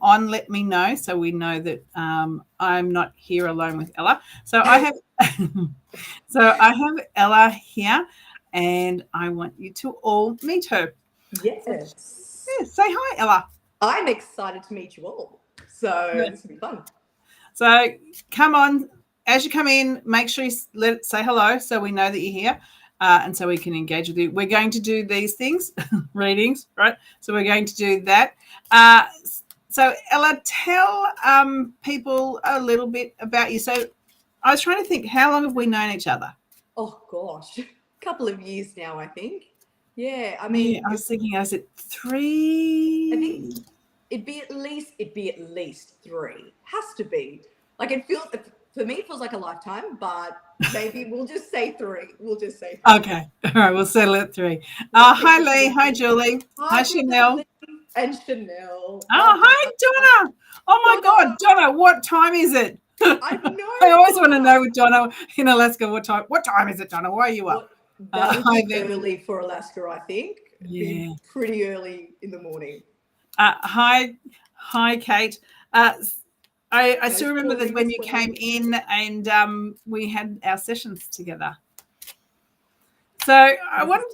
on, let me know so we know that I'm not here alone with Ella. So I have Ella here, and I want you to all meet her. Yes. Yeah, say hi, Ella. I'm excited to meet you all. So this will be fun. So come on, as you come in, make sure you say hello so we know that you're here, and so we can engage with you. We're going to do these things, readings, right? So we're going to do that. So Ella, tell people a little bit about you. So I was trying to think, how long have we known each other? Oh gosh, a couple of years now, I think. Yeah, I mean, I was thinking, is it 3? I think it'd be at least 3. Has to be. Like it feels for me, it feels like a lifetime, but maybe we'll just say 3. We'll just say 3. Okay, all right, we'll settle at 3. Hi Lee, hi Julie, hi Chanel, and Chanel. Oh, hi Donna. Oh my God, Donna, what time is it? I know. I always want to know with Donna in Alaska what time is it, Donna? Why are you up? That would be early for Alaska, I think. Yeah. Pretty early in the morning. Hi, Kate. I still remember that when you came in and we had our sessions together. So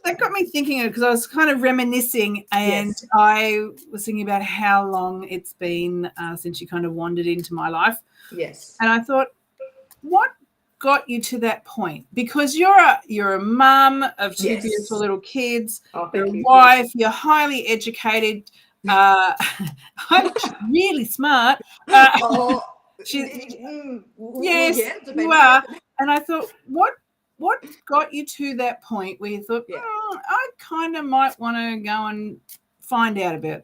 that got me thinking, because I was kind of reminiscing, and yes. I was thinking about how long it's been since you kind of wandered into my life. Yes. And I thought, what got you to that point? Because you're a mum of 2 beautiful little kids, you're a wife, you're highly educated, really smart. Yes, you are. And I thought, what got you to that point where you thought, I kind of might want to go and find out about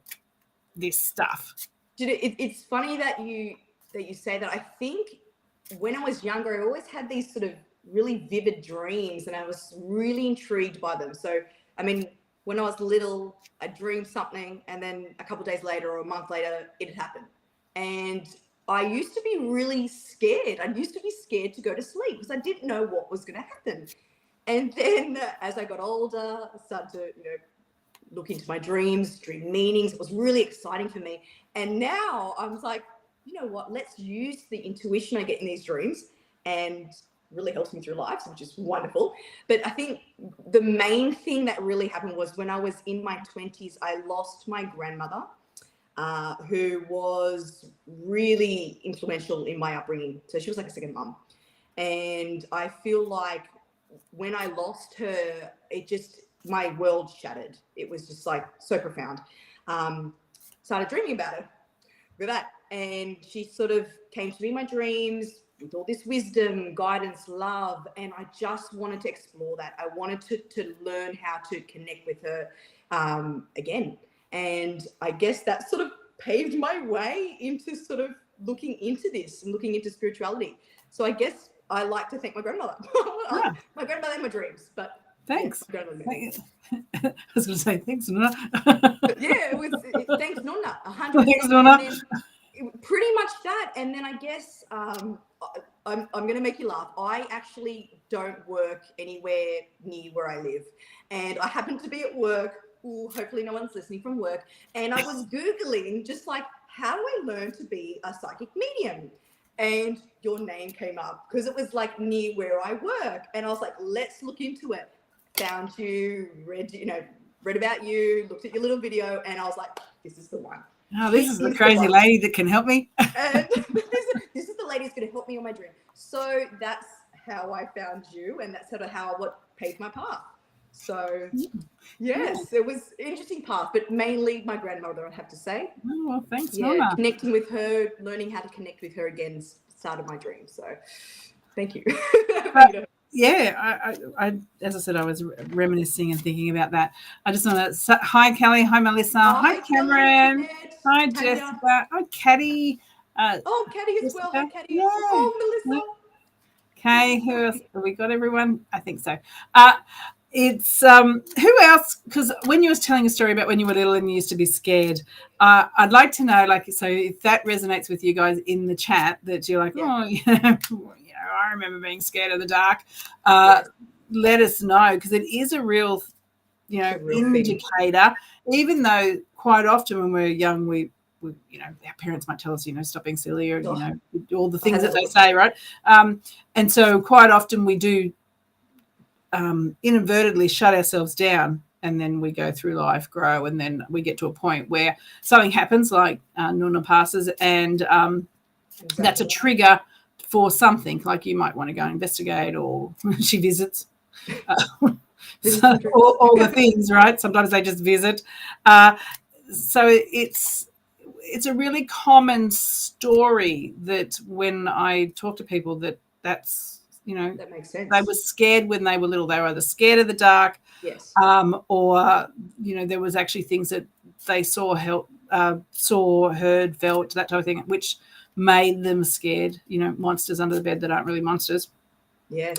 this stuff? It's funny that you say that. I think when I was younger, I always had these sort of really vivid dreams, and I was really intrigued by them. So, I mean, when I was little, I dreamed something, and then a couple of days later or a month later, it had happened. And I used to be really scared. I used to be scared to go to sleep because I didn't know what was going to happen. And then as I got older, I started to, look into my dreams, dream meanings. It was really exciting for me. And now I'm like, you know what? Let's use the intuition I get in these dreams, and really helps me through life, which is wonderful. But I think the main thing that really happened was when I was in my 20s, I lost my grandmother, who was really influential in my upbringing. So she was like a second mum. And I feel like when I lost her, my world shattered. It was just like so profound. Started dreaming about her with that. And she sort of came to me in my dreams with all this wisdom, guidance, love. And I just wanted to explore that. I wanted to learn how to connect with her again. And I guess that sort of paved my way into sort of looking into this and looking into spirituality. So I guess I like to thank my grandmother. My grandmother in my dreams, but thanks. Yeah, I was going to say thanks, Nonna. Thanks, Nonna. 100%. Thanks, Nonna. Pretty much that. And then I guess I'm going to make you laugh. I actually don't work anywhere near where I live, and I happen to be at work. Ooh, hopefully no one's listening from work. And I was Googling just like, how do I learn to be a psychic medium? And your name came up because it was like near where I work. And I was like, let's look into it. Found you, read about you, looked at your little video, and I was like, this is the one. Oh, this is the crazy lady that can help me. And this is the lady who's going to help me on my dream. So that's how I found you, and that's sort of what paved my path. So, yes, it was an interesting path, but mainly my grandmother, I have to say. Oh, well, thanks, Mama. Connecting with her, learning how to connect with her again started my dream. So, thank you. I as I said, I was reminiscing and thinking about that. I just want to hi, Kelly. Hi, Melissa. Hi, Cameron. Hi, Jessica. Hi, Caddy. Caddy as well. Hi, Caddy. Yeah. Oh, Melissa. Okay, who else? Have we got everyone? I think so. It's who else? Because when you was telling a story about when you were little and you used to be scared, I'd like to know, so if that resonates with you guys in the chat, that you're like, I remember being scared of the dark. Let us know, because it is a real indicator. Even though quite often when we're young, we our parents might tell us, stop being silly, or, Oh. all the things that they say, right? And so quite often we do inadvertently shut ourselves down, and then we go through life, grow, and then we get to a point where something happens, like Nuna passes, and that's a trigger for something, like you might want to go and investigate, or she visits. So, all the things, right? Sometimes they just visit. So it's a really common story that when I talk to people, that's that makes sense. They were scared when they were little. They were either scared of the dark, yes, or there was actually things that they saw, heard, felt, that type of thing, which made them scared. Monsters under the bed that aren't really monsters. Yes.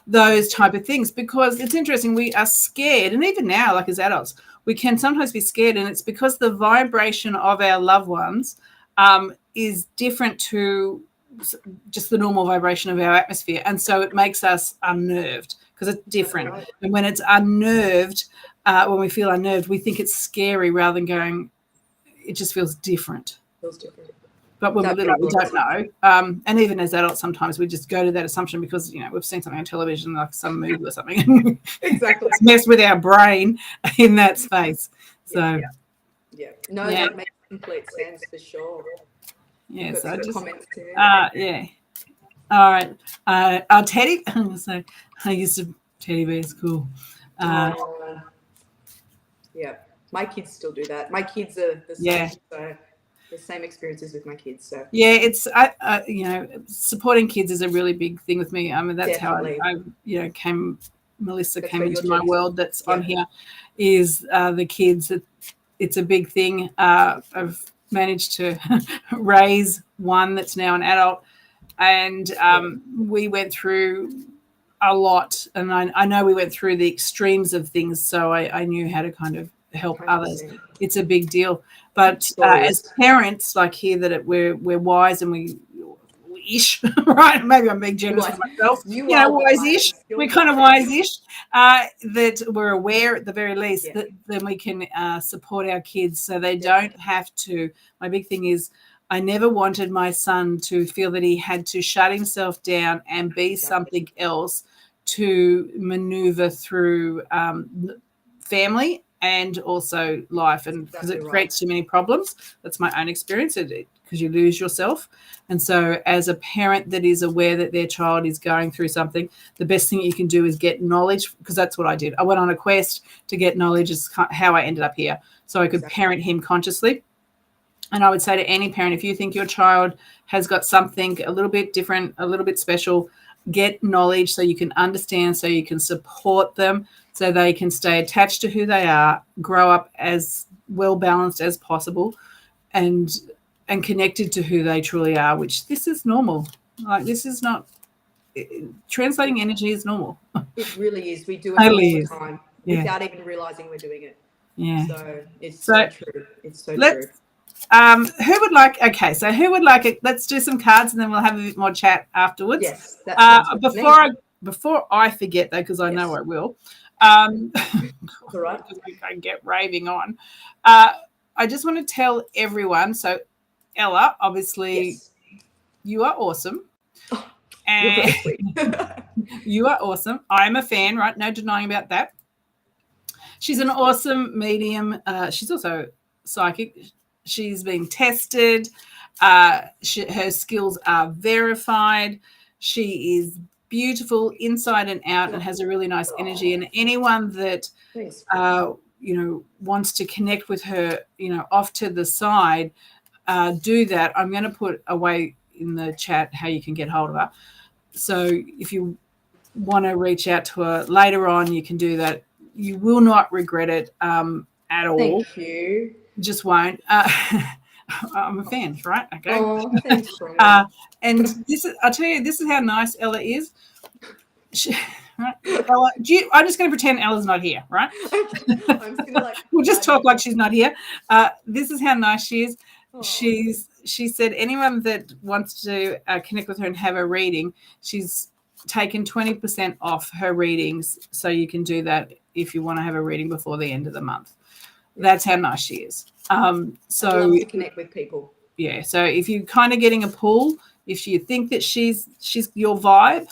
Those type of things, because it's interesting. We are scared, and even now, like as adults, we can sometimes be scared, and it's because the vibration of our loved ones is different to just the normal vibration of our atmosphere, and so it makes us unnerved because it's different. Right. And when it's unnerved, when we feel unnerved, we think it's scary rather than going, it just feels different. But when we're little, we don't know. And even as adults, sometimes we just go to that assumption because, we've seen something on television, like some movie or something. Exactly. It's messed with our brain in that space. So, that makes complete sense for sure. Yeah, so comments here. Yeah. All right. Our teddy, so I used to, teddy bears, cool. Yeah, my kids still do that. My kids are the same. So the same experiences with my kids. So it's supporting kids is a really big thing with me. I mean, that's definitely how I Melissa came into my world. That's on here is the kids. It's a big thing. I've managed to raise one that's now an adult, and we went through a lot, and I know we went through the extremes of things, so I knew how to kind of help 100%. Others. It's a big deal, but as parents, like here, that we're wise and we ish, right? Maybe I'm being generous for myself. Wise-ish. We're kind of wise-ish. That we're aware at the very least that then we can support our kids so they don't have to. My big thing is I never wanted my son to feel that he had to shut himself down and be something else to maneuver through family and also life, and because it creates too many problems. That's my own experience, because you lose yourself. And so as a parent that is aware that their child is going through something, the best thing you can do is get knowledge, because that's what I did. I went on a quest to get knowledge. Is how I ended up here, so I could parent him consciously. And I would say to any parent, if you think your child has got something a little bit different, a little bit special, get knowledge so you can understand, so you can support them, so they can stay attached to who they are, grow up as well balanced as possible, and connected to who they truly are, which this is normal. Like, this is not, translating energy is normal. It really is. We do it all the time without even realizing we're doing it. Yeah. So it's so true. It's so true. Who would like it? Let's do some cards and then we'll have a bit more chat afterwards. Yes. That before I forget, though, because I know I will. All right. Because we can get raving on. I just want to tell everyone. So, Ella, obviously, you are awesome. And you are awesome. I'm a fan, right? No denying about that. She's an awesome medium. She's also psychic. She's been tested. Her skills are verified. She is beautiful inside and out and has a really nice energy. And anyone that wants to connect with her, off to the side, do that. I'm going to put away in the chat how you can get hold of her. So if you want to reach out to her later on, you can do that. You will not regret it at all. Thank you. Just won't. I'm a fan, right? Okay. Oh, thanks, Bronwyn. And I'll tell you, this is how nice Ella is. Right? Ella, I'm just going to pretend Ella's not here, right? I'm just gonna, we'll just talk like she's not here. This is how nice she is. Oh. She said anyone that wants to connect with her and have a reading, she's taken 20% off her readings, so you can do that if you want to have a reading before the end of the month. That's how nice she is. So I love to connect with people. Yeah, so if you're kind of getting a pull, if you think that she's your vibe,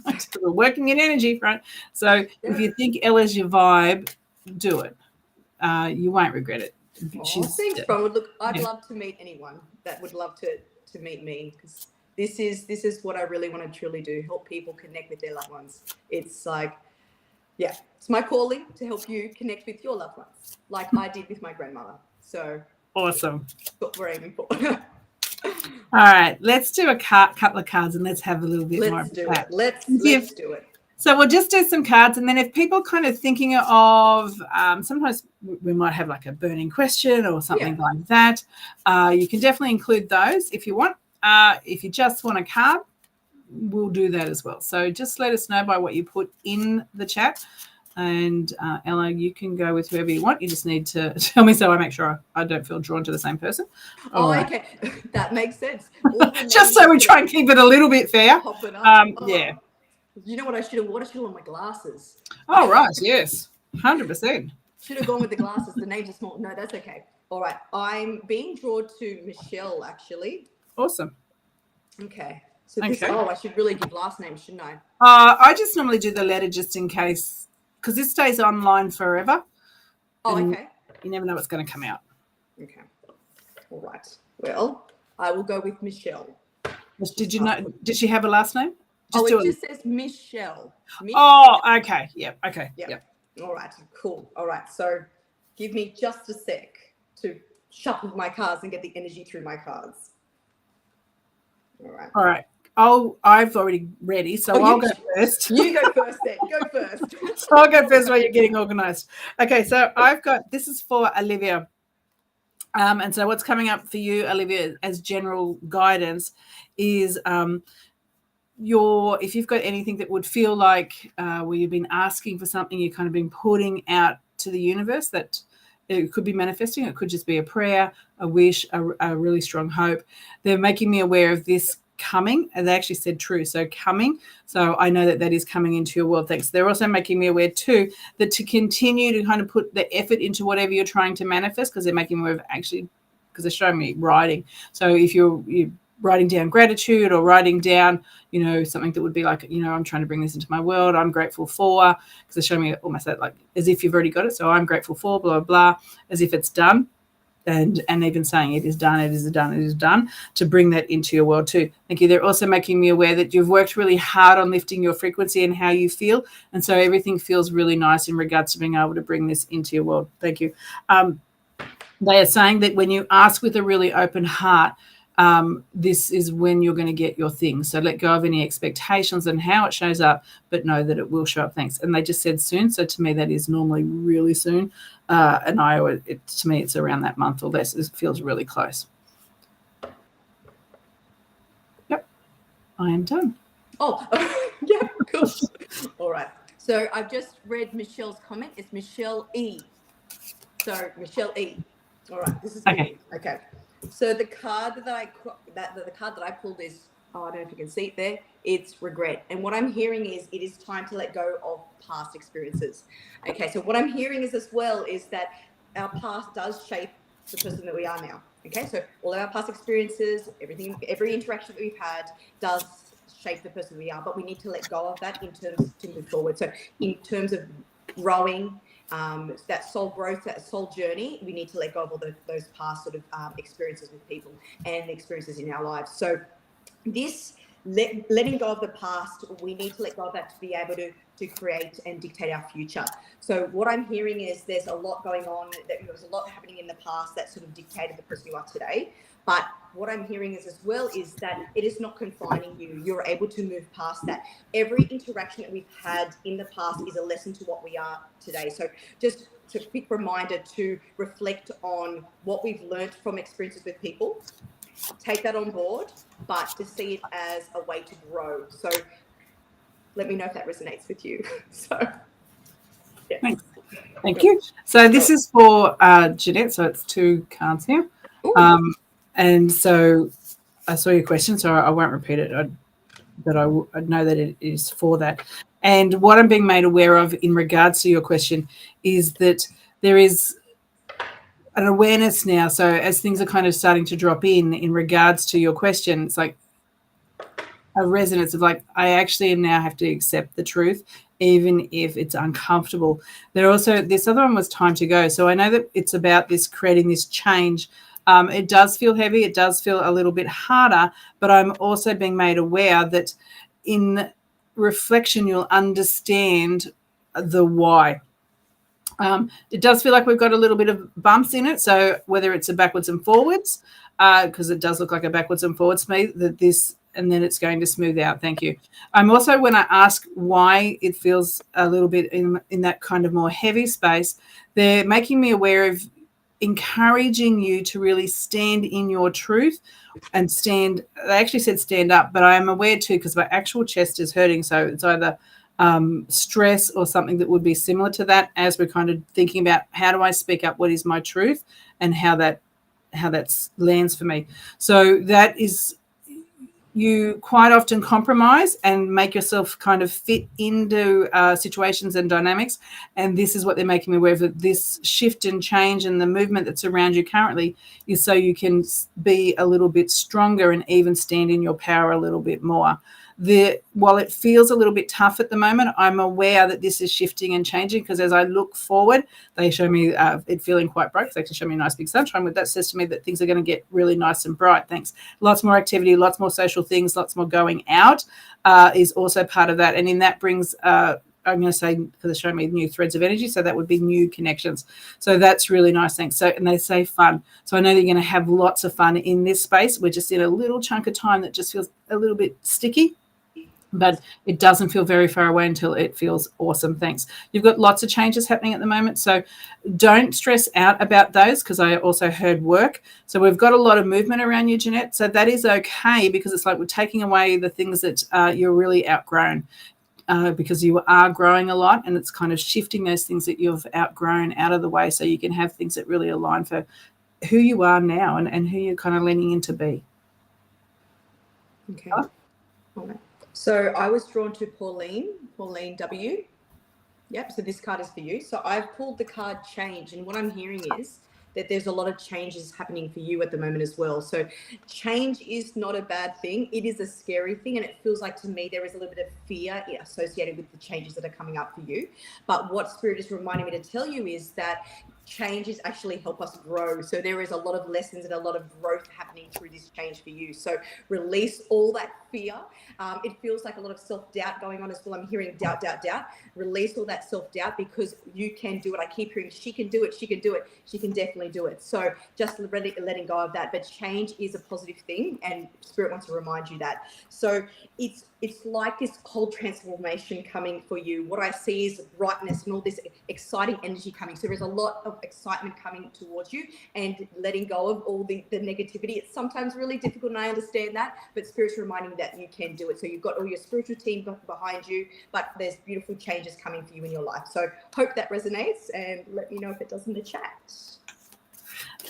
right? We're working in energy, right? So if you think Ella's your vibe, do it. You won't regret it. Thanks, Bronwyn. Look, I'd love to meet anyone that would love to meet me, because this is what I really want to truly do: help people connect with their loved ones. It's like, yeah, it's my calling to help you connect with your loved ones, like I did with my grandmother. So awesome. That's what we're aiming for. All right, let's do a couple of cards and let's have a little bit more. Let's do it. Let's do it. So we'll just do some cards, and then if people kind of thinking of, sometimes we might have like a burning question or something like that. You can definitely include those if you want. If you just want a card, we'll do that as well. So just let us know by what you put in the chat. And Ella, you can go with whoever you want. You just need to tell me so I make sure I don't feel drawn to the same person. Okay. That makes sense. Just so we try and keep it a little bit fair. Yeah. You know what I should have? What I should have on my glasses. Oh, right. Yes. 100%. Should have gone with the glasses. The names are small. No, that's okay. All right. I'm being drawn to Michelle, actually. Awesome. Okay. So this, I should really give last names, shouldn't I? I just normally do the letter just in case, because this stays online forever. Okay. You never know what's going to come out. Okay. All right. Well, I will go with Michelle. Did you know? Did she have a last name? It just says Michelle. Oh, okay. Yep. Okay. Yep. All right. Cool. All right. So give me just a sec to shuffle my cards and get the energy through my cards. All right. All right. I've already ready, so I'll go first. You go first then. Go first. So I'll go first while you're getting organized. Okay, so I've got, this is for Olivia. And so what's coming up for you, Olivia, as general guidance is if you've got anything that would feel like where you've been asking for something, you've kind of been putting out to the universe, that it could be manifesting, it could just be a prayer, a wish, a really strong hope. They're making me aware of this coming, and they actually said true, so coming. So I know that is coming into your world. Thanks. They're also making me aware too that to continue to kind of put the effort into whatever you're trying to manifest, because they're making me aware of, actually, because they're showing me writing. So if you're writing down gratitude or writing down, something that would be like, I'm trying to bring this into my world, I'm grateful for, because they're showing me almost that, like, as if you've already got it. So I'm grateful for blah, blah, blah, as if it's done. And even saying it is done, it is done, it is done, to bring that into your world too. Thank you. They're also making me aware that you've worked really hard on lifting your frequency and how you feel. And so everything feels really nice in regards to being able to bring this into your world. Thank you. They are saying that when you ask with a really open heart, this is when you're going to get your thing. So let go of any expectations and how it shows up, but know that it will show up. Thanks. And they just said soon. So to me, that is normally really soon. And to me, it's around that month or less. It feels really close. Yep. I am done. Oh, yeah, cool. All right. So I've just read Michelle's comment. It's Michelle E. So Michelle E. All right. This is okay. Okay. So the card that I pulled is, I don't know if you can see it there, it's regret. And what I'm hearing is it is time to let go of past experiences. Okay, so what I'm hearing is as well is that our past does shape the person that we are now. Okay, so all of our past experiences, every interaction that we've had does shape the person we are, but we need to let go of that in terms to move forward. So in terms of growing, that soul growth, that soul journey, we need to let go of all those past sort of experiences with people and experiences in our lives. So this letting go of the past, we need to let go of that to be able to create and dictate our future. So what I'm hearing is there's a lot going on, that there was a lot happening in the past that sort of dictated the person you are today. But what I'm hearing is as well is that it is not confining you. You're able to move past that. Every interaction that we've had in the past is a lesson to what we are today. So just a quick reminder to reflect on what we've learned from experiences with people, take that on board, but to see it as a way to grow. So let me know if that resonates with you. So, yeah. Thanks. Thank you. So this is for Jeanette. So it's 2 cards here. And so I saw your question, so I won't repeat it, but I know that it is for that. And what I'm being made aware of in regards to your question is that there is an awareness now. So as things are kind of starting to drop in regards to your question, it's like a resonance of like, I actually now have to accept the truth, even if it's uncomfortable. There also, this other one was time to go. So I know that it's about this creating this change. It does feel heavy. It does feel a little bit harder, but I'm also being made aware that in reflection, you'll understand the why. It does feel like we've got a little bit of bumps in it. So whether it's a backwards and forwards, because it does look like a backwards and forwards to me, that this, and then it's going to smooth out. Thank you. I'm also, when I ask why it feels a little bit in that kind of more heavy space, they're making me aware of encouraging you to really stand in your truth and stand. They actually said stand up, but I am aware too, because my actual chest is hurting. So it's either stress or something that would be similar to that, as we're kind of thinking about how do I speak up what is my truth and how that lands for me. So that is, you quite often compromise and make yourself kind of fit into situations and dynamics. And this is what they're making me aware of, that this shift and change and the movement that's around you currently is so you can be a little bit stronger and even stand in your power a little bit more. While it feels a little bit tough at the moment, I'm aware that this is shifting and changing, because as I look forward, they show me it feeling quite bright. They actually show me a nice big sunshine, but that says to me that things are going to get really nice and bright. Thanks. Lots more activity, lots more social things, lots more going out is also part of that. And in that brings, I'm going to say, because they're showing me new threads of energy, so that would be new connections. So that's really nice. Thanks. So, and they say fun. So I know they're going to have lots of fun in this space. We're just in a little chunk of time that just feels a little bit sticky, but it doesn't feel very far away until it feels awesome. Thanks. You've got lots of changes happening at the moment, so don't stress out about those, because I also heard work. So we've got a lot of movement around you, Jeanette, so that is okay, because it's like we're taking away the things that you're really outgrown, because you are growing a lot, and it's kind of shifting those things that you've outgrown out of the way, so you can have things that really align for who you are now and who you're kind of leaning in to be. Okay. All right. So I was drawn to Pauline W. Yep, so this card is for you. So I've pulled the card change, and what I'm hearing is that there's a lot of changes happening for you at the moment as well. So change is not a bad thing. It is a scary thing, and it feels like to me there is a little bit of fear associated with the changes that are coming up for you. But what Spirit is reminding me to tell you is that changes actually help us grow. So there is a lot of lessons and a lot of growth happening through this change for you. So release all that fear. It feels like a lot of self-doubt going on as well. I'm hearing doubt. Release all that self-doubt, because you can do it. I keep hearing she can do it. She can definitely do it. So just letting go of that. But change is a positive thing, and Spirit wants to remind you that. So it's like this whole transformation coming for you. What I see is brightness and all this exciting energy coming. So there's a lot of excitement coming towards you, and letting go of all the negativity. It's sometimes really difficult, and I understand that, but Spirit's reminding you that you can do it. So you've got all your spiritual team behind you, but there's beautiful changes coming for you in your life. So hope that resonates, and let me know if it does in the chat.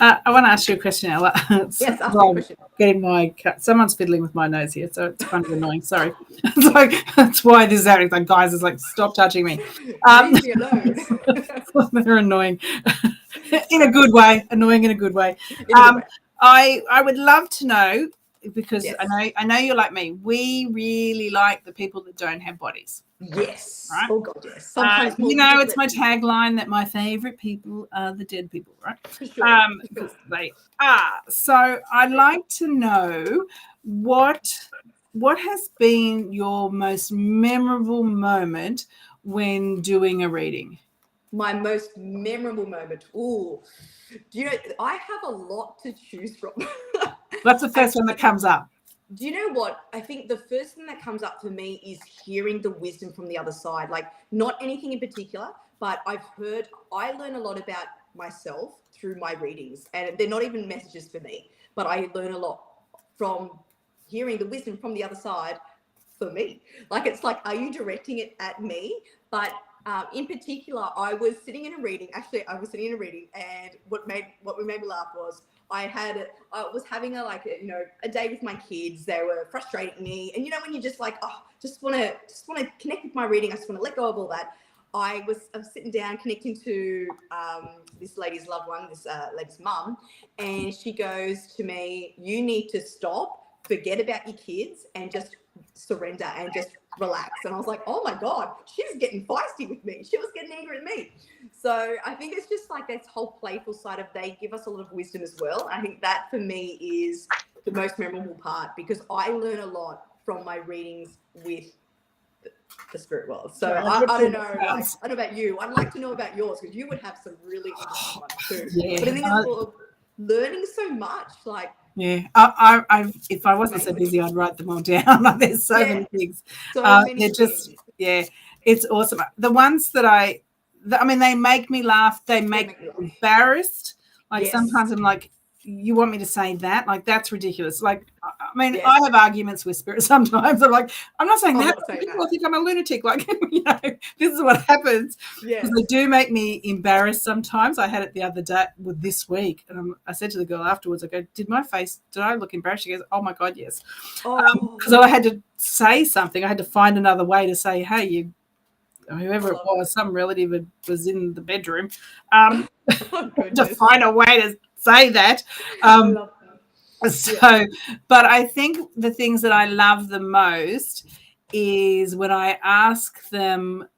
I want to ask you a question, Ella. Yes, ask me a question. Getting someone's fiddling with my nose here, so it's kind of annoying. Sorry. It's like, that's why this is happening. Like, guys, it's like, stop touching me. Leave me alone. They're annoying in a good way. Annoying in a good way. I would love to know, because yes. I know you're like me. We really like the people that don't have bodies. Yes. Right? Oh God, yes. Sometimes it's my tagline that my favorite people are the dead people, right? Sure. They are. So I'd like to know what has been your most memorable moment when doing a reading? My most memorable moment. Ooh. Do you know, I have a lot to choose from. What's the first one that comes up? Do you know what? I think the first thing that comes up for me is hearing the wisdom from the other side. Like, not anything in particular, but I learn a lot about myself through my readings, and they're not even messages for me, but I learn a lot from hearing the wisdom from the other side for me. Like, it's like, are you directing it at me? But in particular, I was sitting in a reading, and what made me laugh was I was having a day with my kids. They were frustrating me, and when you just like, just want to connect with my reading, I just want to let go of all that. I was sitting down connecting to this lady's loved one, this lady's mum, and she goes to me, you need to stop, forget about your kids, and just surrender and just relax. And I was like, oh my God, she was getting feisty with me. She was getting angry at me. So I think it's just like this whole playful side of, they give us a lot of wisdom as well. I think that for me is the most memorable part, because I learn a lot from my readings with the spirit world. So I don't know, like, I don't know about you. I'd like to know about yours, because you would have some really interesting ones too. Yeah. But I think it's learning so much, like. Yeah, I if I wasn't so busy, I'd write them all down. Like, there's so many things. So many they're things. just, it's awesome. The ones that I mean, they make me laugh. They make me embarrassed. Like, sometimes I'm like, you want me to say that? Like, that's ridiculous. Like, I mean, I have arguments with spirit sometimes. I'm like, I'm not saying that. People think I'm a lunatic. Like, this is what happens. Because they do make me embarrassed sometimes. I had it the other day with this week. And I said to the girl afterwards, I go, did I look embarrassed? She goes, oh my God, yes. Because I had to say something. I had to find another way to say, hey, whoever it was, some relative was in the bedroom, to find a way to say that. But I think the things that I love the most is when I ask them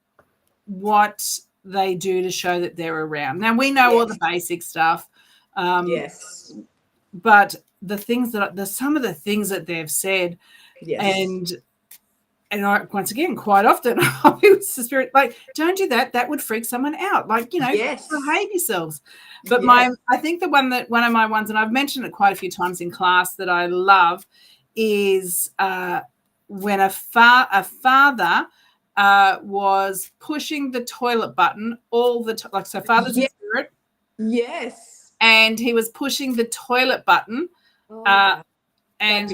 what they do to show that they're around. Now, we know all the basic stuff. But the things some of the things that they've said, and I, once again, quite often, I'll be with the spirit, like, don't do that. That would freak someone out. Like, behave yourselves. But I think one of my ones, and I've mentioned it quite a few times in class, that I love is when a father was pushing the toilet button all the time. Like, so father's a spirit. Yes. And he was pushing the toilet button. And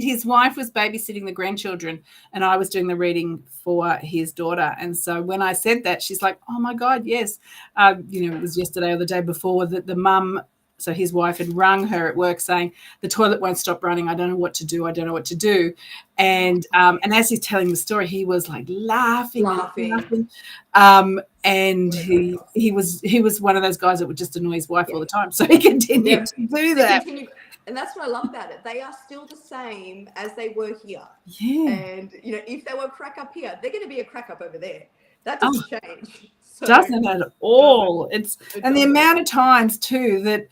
his wife was babysitting the grandchildren, and I was doing the reading for his daughter. And so when I said that, she's like, oh my God, yes. It was yesterday or the day before that the mum, so his wife, had rung her at work saying, the toilet won't stop running. I don't know what to do. And as he's telling the story, he was like laughing. And he was one of those guys that would just annoy his wife all the time. So he continued to do that. And that's what I love about it. They are still the same as they were here. Yeah. And, if they were a crack up here, they're going to be a crack up over there. That doesn't change. So, doesn't at all. And the amount of times too that,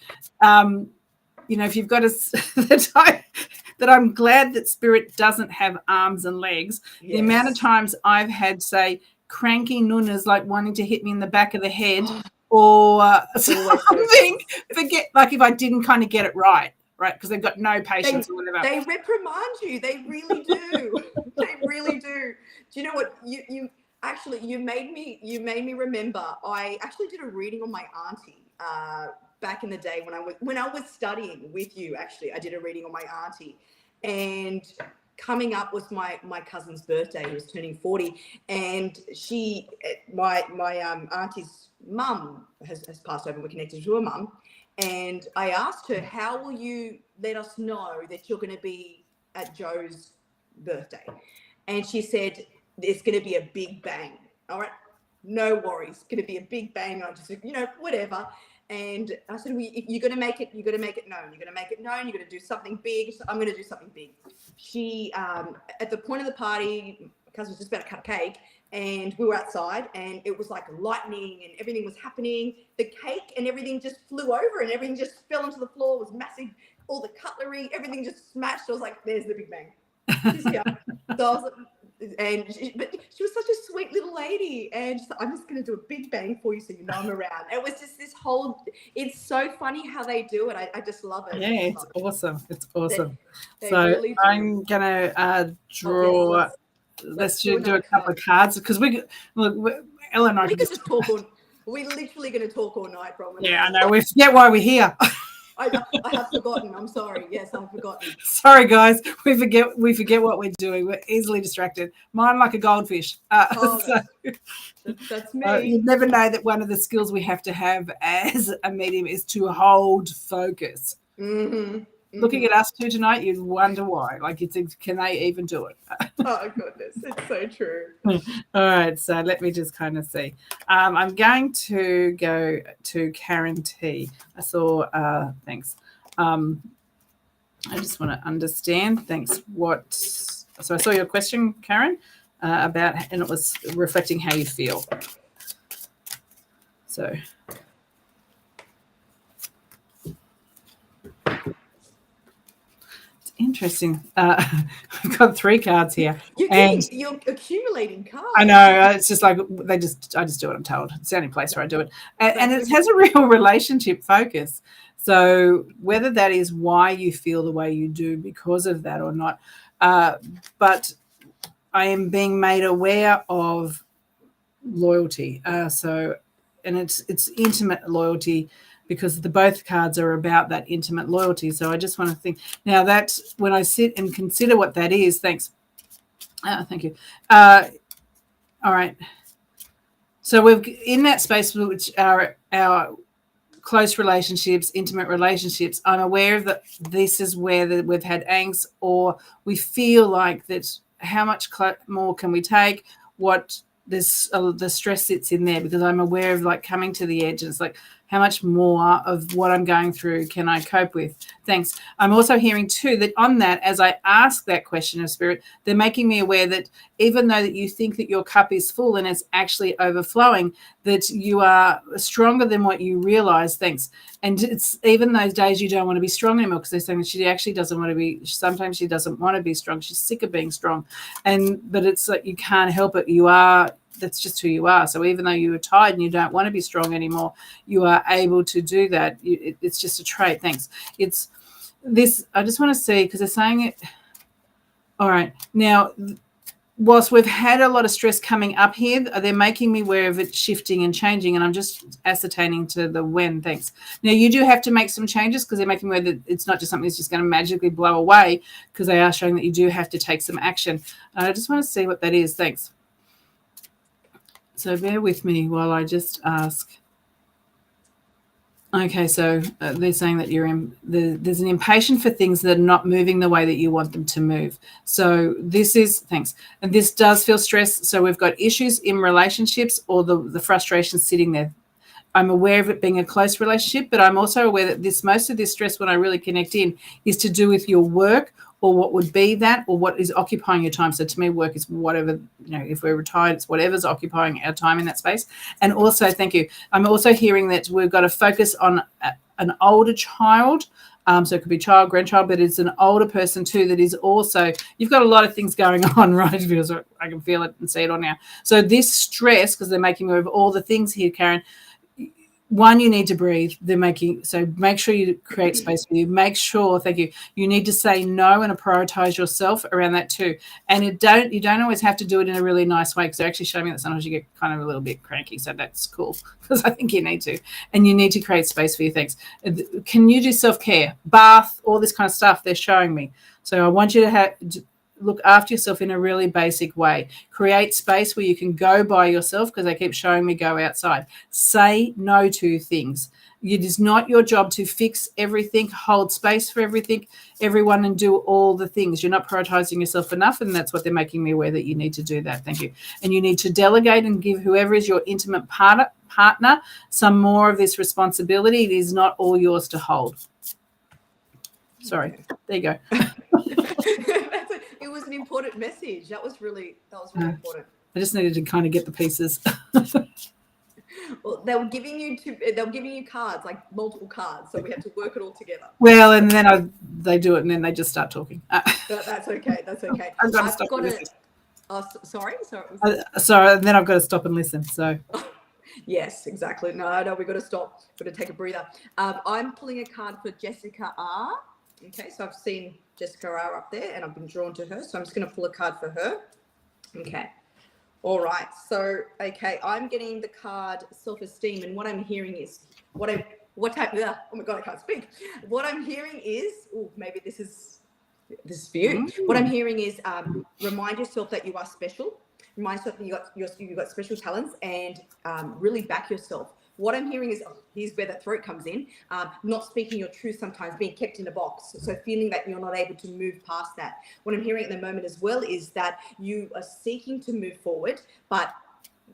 if you've got that I'm glad that spirit doesn't have arms and legs. Yes. The amount of times I've had, say, cranky nunnas like wanting to hit me in the back of the head or something. Forget, like, if I didn't kind of get it right, because they've got no patience or whatever. They reprimand you. They really do. They really do. Do you know what? You actually, you made me remember. I actually did a reading on my auntie back in the day when I was studying with you. Actually, I did a reading on my auntie, and coming up was my cousin's birthday. He was turning 40, and my auntie's mum has passed over. We're connected to her mum. And I asked her, how will you let us know that you're going to be at Joe's birthday? And she said, there's going to be a big bang. All right, no worries. It's going to be a big bang. I just, whatever. And I said, if you're going to make it, you're going to make it known. You're going to make it known. You're going to do something big. So I'm going to do something big. She, at the point of the party, my cousin was just about to cut a cake. And we were outside, and it was like lightning, and everything was happening. The cake and everything just flew over, and everything just fell onto the floor. It was massive. All the cutlery, everything just smashed. I was like, "There's the big bang." She's here. So I was like, but she was such a sweet little lady, and she's like, I'm just going to do a big bang for you, so you know I'm around. It was just this whole. It's so funny how they do it. I just love it. Yeah, it's awesome. It's awesome. They so really I'm gonna draw. Let's do a couple of cards, because Ella and I could just talk all. We're literally going to talk all night, Bronwyn. Yeah, I know. We forget why we're here. I have forgotten. I'm sorry. Yes, I've forgotten. Sorry, guys. We forget what we're doing. We're easily distracted. Mine like a goldfish. That's me. You never know that one of the skills we have to have as a medium is to hold focus. Mm-hmm. looking at us two tonight, you'd wonder why. Like, you think, can they even do it? Oh, goodness. It's so true. All right. So let me just kind of see. I'm going to go to Karen T. I saw, thanks. I just want to understand. Thanks. So I saw your question, Karen, about, and it was reflecting how you feel. So. It's interesting. I've got 3 cards here. You're accumulating cards. I know. It's just like I just do what I'm told. It's the only place where I do it. And it has a real relationship focus. So whether that is why you feel the way you do because of that or not, but I am being made aware of loyalty. And it's intimate loyalty, because both cards are about that intimate loyalty. So I just want to think now that when I sit and consider what that is, thanks. Thank you. All right. So we've in that space, which are our close relationships, intimate relationships, I'm aware of that this is where we've had angst, or we feel like that how much more can we take, what this the stress sits in there, because I'm aware of like coming to the edge. It's like, how much more of what I'm going through can I cope with? Thanks. I'm also hearing too that on that, as I ask that question of spirit, they're making me aware that even though that you think that your cup is full and it's actually overflowing, that you are stronger than what you realize. Thanks. And it's even those days you don't want to be strong anymore, because they're saying that she actually doesn't want to be, sometimes she doesn't want to be strong. She's sick of being strong. But it's like, you can't help it. You are, that's just who you are. So even though you are tired and you don't want to be strong anymore, you are able to do that. It's just a trait. Thanks. It's this, I just want to see, because they're saying it. All right. Now, whilst we've had a lot of stress coming up here, they're making me aware of it shifting and changing, and I'm just ascertaining to the when. Thanks. Now, you do have to make some changes, because they're making me aware that it's not just something that's just going to magically blow away, because they are showing that you do have to take some action. I just want to see what that is. Thanks. So bear with me while I just ask. Okay, so they're saying that there's an impatience for things that are not moving the way that you want them to move. So this is, thanks, and this does feel stress. So we've got issues in relationships, or the frustration sitting there. I'm aware of it being a close relationship, but I'm also aware that most of this stress, when I really connect in, is to do with your work, or what would be that, or what is occupying your time. So to me, work is whatever, if we're retired, it's whatever's occupying our time in that space. And also, thank you, I'm also hearing that we've got to focus on an older child. So it could be child, grandchild, but it's an older person too that is also, you've got a lot of things going on, right? Because I can feel it and see it on now. So this stress, because they're making me of all the things here, Karen, one, you need to breathe. So make sure you create space for you. Make sure, thank you, you need to say no and prioritize yourself around that too. And you don't always have to do it in a really nice way, because they're actually showing me that sometimes you get kind of a little bit cranky. So that's cool, because I think you need to. And you need to create space for your things. Can you do self-care, bath, all this kind of stuff they're showing me. So I want you to look after yourself in a really basic way. Create space where you can go by yourself, because they keep showing me go outside. Say no to things. It is not your job to fix everything, hold space for everyone, and do all the things. You're not prioritizing yourself enough, and that's what they're making me aware that you need to do that. Thank you. And you need to delegate and give whoever is your intimate partner some more of this responsibility. It is not all yours to hold. Sorry. There you go. It was an important message. That was really important. I just needed to kind of get the pieces. Well, they were giving you cards, like multiple cards, so we had to work it all together. Well, and then they do it, and then they just start talking. That's okay. That's okay. I've got to stop and listen. Sorry. Sorry, and then I've got to stop and listen. So. Yes, exactly. No, we've got to stop. Got to take a breather. I'm pulling a card for Jessica R. Okay, so I've seen Jessica R up there, and I've been drawn to her, so I'm just going to pull a card for her. Okay. All right. So, okay, I'm getting the card self-esteem, and what I'm hearing is oh my God, I can't speak. What I'm hearing is, maybe this is for you. What I'm hearing is remind yourself that you are special. Remind yourself that you got special talents, and really back yourself. what I'm hearing is, here's where the throat comes in, not speaking your truth sometimes, being kept in a box. So feeling that you're not able to move past that. What I'm hearing at the moment as well is that you are seeking to move forward, but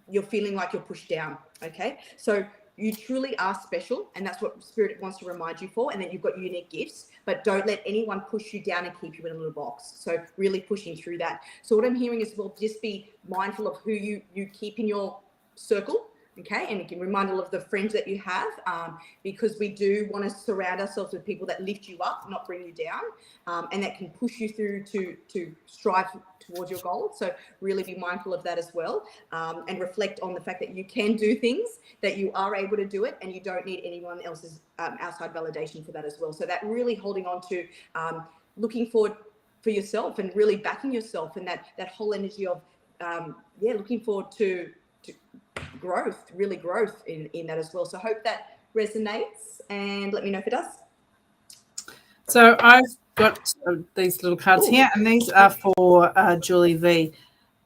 you're feeling like you're pushed down, okay? So you truly are special, and that's what Spirit wants to remind you for, and that you've got unique gifts, but don't let anyone push you down and keep you in a little box. So really pushing through that. So what I'm hearing is, well, just be mindful of who you keep in your circle, okay? And you can remind all of the friends that you have, because we do want to surround ourselves with people that lift you up, not bring you down, and that can push you through to strive towards your goals. So really be mindful of that as well, and reflect on the fact that you can do things, that you are able to do it, and you don't need anyone else's outside validation for that as well. So that really holding on to looking forward for yourself and really backing yourself, and that whole energy of looking forward to growth, really growth in that as well. So I hope that resonates, and let me know if it does. So I've got these little cards here, and these are for Julie V.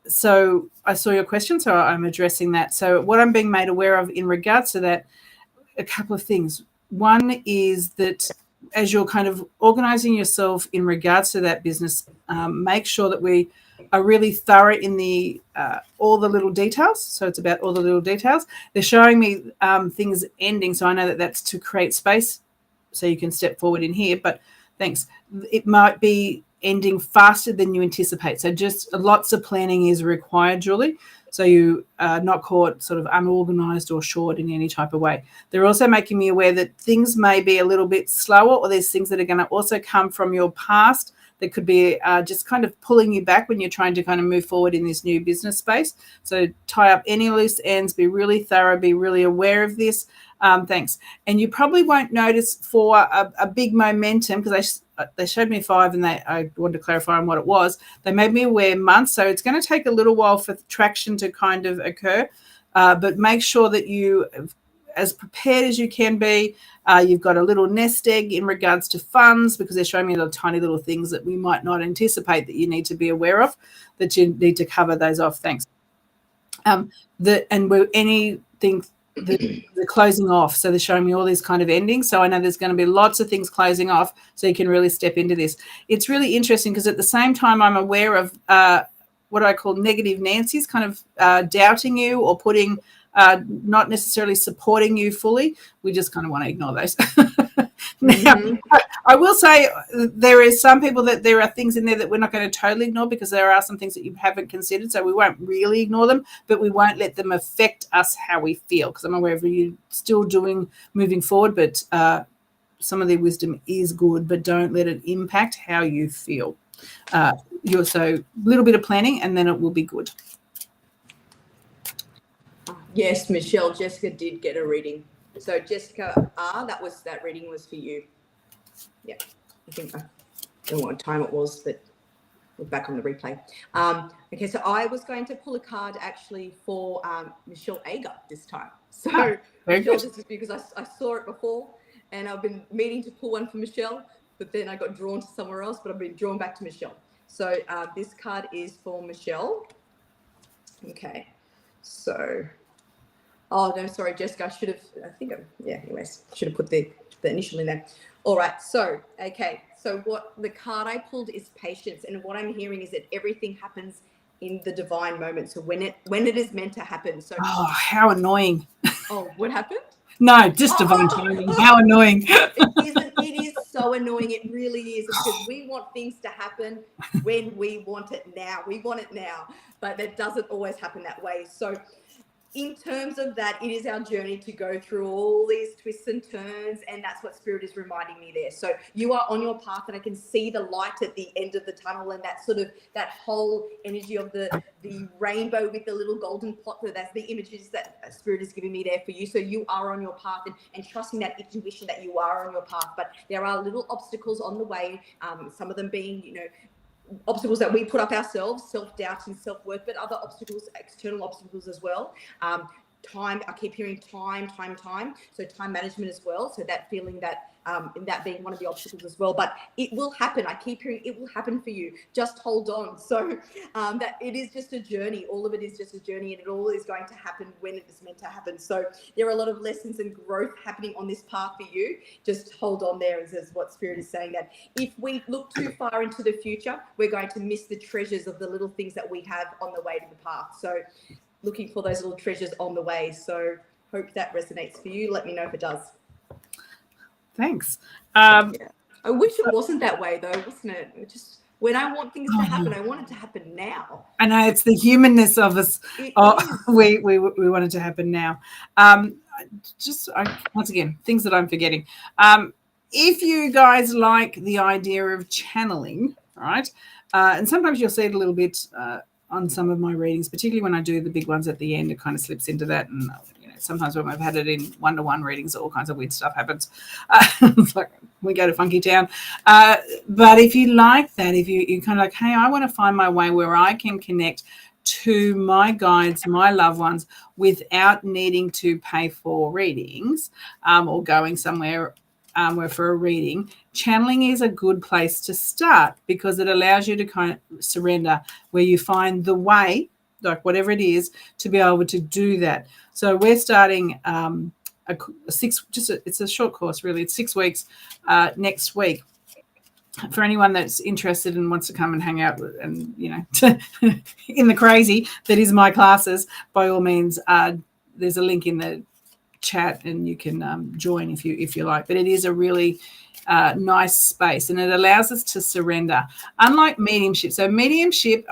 So I saw your question, so I'm addressing that. So what I'm being made aware of in regards to that, a couple of things. One is that as you're kind of organizing yourself in regards to that business, make sure that we are really thorough in the all the little details. So it's about all the little details. They're showing me things ending, so I know that that's to create space so you can step forward in here. But thanks. It might be ending faster than you anticipate. So just lots of planning is required, Julie. So you are not caught sort of unorganized or short in any type of way. They're also making me aware that things may be a little bit slower, or there's things that are going to also come from your past that could be just kind of pulling you back when you're trying to kind of move forward in this new business space. So tie up any loose ends, be really thorough, be really aware of this. Thanks. And you probably won't notice for a big momentum, because they showed me 5 and I wanted to clarify on what it was. They made me aware months, so it's going to take a little while for traction to kind of occur. But make sure that you, as prepared as you can be, you've got a little nest egg in regards to funds, because they're showing me the tiny little things that we might not anticipate that you need to be aware of, that you need to cover those off. Thanks. The closing off. So they're showing me all these kind of endings. So I know there's going to be lots of things closing off, so you can really step into this. It's really interesting because at the same time I'm aware of what I call negative Nancy's kind of doubting you or putting not necessarily supporting you fully. We just kind of want to ignore those. Now, I will say there is some people that there are things in there that we're not going to totally ignore, because there are some things that you haven't considered, so we won't really ignore them, but we won't let them affect us how we feel, because I'm aware of you still moving forward, but some of the wisdom is good, but don't let it impact how you feel. You're so a little bit of planning and then it will be good. Yes, Michelle, Jessica did get a reading. So Jessica that reading was for you. Yeah, I think I don't know what time it was, but we're back on the replay. Okay, so I was going to pull a card actually for Michelle Ager this time. So Michelle, this is because I saw it before, and I've been meaning to pull one for Michelle, but then I got drawn to somewhere else, but I've been drawn back to Michelle. So this card is for Michelle. Okay, so... Oh, no, sorry, Jessica, should have put the initial in there. All right, so, okay, so what the card I pulled is patience, and what I'm hearing is that everything happens in the divine moment, so when it is meant to happen. So, oh, how annoying. Oh, what happened? No, just divine timing. How annoying. It is so annoying. It really is, because we want things to happen when we want it now. We want it now, but that doesn't always happen that way. So in terms of that, it is our journey to go through all these twists and turns, and that's what Spirit is reminding me there. So you are on your path, and I can see the light at the end of the tunnel, and that sort of that whole energy of the rainbow with the little golden pot. So that's the images that Spirit is giving me there for you. So you are on your path, and trusting that intuition that you are on your path. But there are little obstacles on the way. Some of them being, obstacles that we put up ourselves, self-doubt and self-worth, but other obstacles, external obstacles as well. time. I keep hearing time. So time management as well. So that feeling that, in that being one of the obstacles as well, but it will happen. I keep hearing it will happen for you. Just hold on. So that it is just a journey. All of it is just a journey, and it all is going to happen when it is meant to happen. So there are a lot of lessons and growth happening on this path for you. Just hold on there, is what Spirit is saying, that if we look too far into the future, we're going to miss the treasures of the little things that we have on the way to the path. So looking for those little treasures on the way. So hope that resonates for you. Let me know if it does. Thanks. Yeah. I wish it wasn't that way though, wasn't it? It just, when I want things to happen, I want it to happen now. I know, it's the humanness of us. We want it to happen now. Once again, things that I'm forgetting. If you guys like the idea of channeling, right? And sometimes you'll see it a little bit on some of my readings, particularly when I do the big ones at the end, it kind of slips into that. And sometimes when I've had it in one-to-one readings, all kinds of weird stuff happens. It's like we go to Funky Town. But if you like that, if you kind of like, hey, I want to find my way where I can connect to my guides, my loved ones, without needing to pay for readings or going somewhere where for a reading, channeling is a good place to start, because it allows you to kind of surrender, where you find the way, like whatever it is, to be able to do that. So we're starting it's a short course, really. It's 6 weeks next week. For anyone that's interested and wants to come and hang out and, in the crazy that is my classes, by all means, there's a link in the chat and you can join if you like. But it is a really nice space, and it allows us to surrender. Unlike mediumship. So mediumship,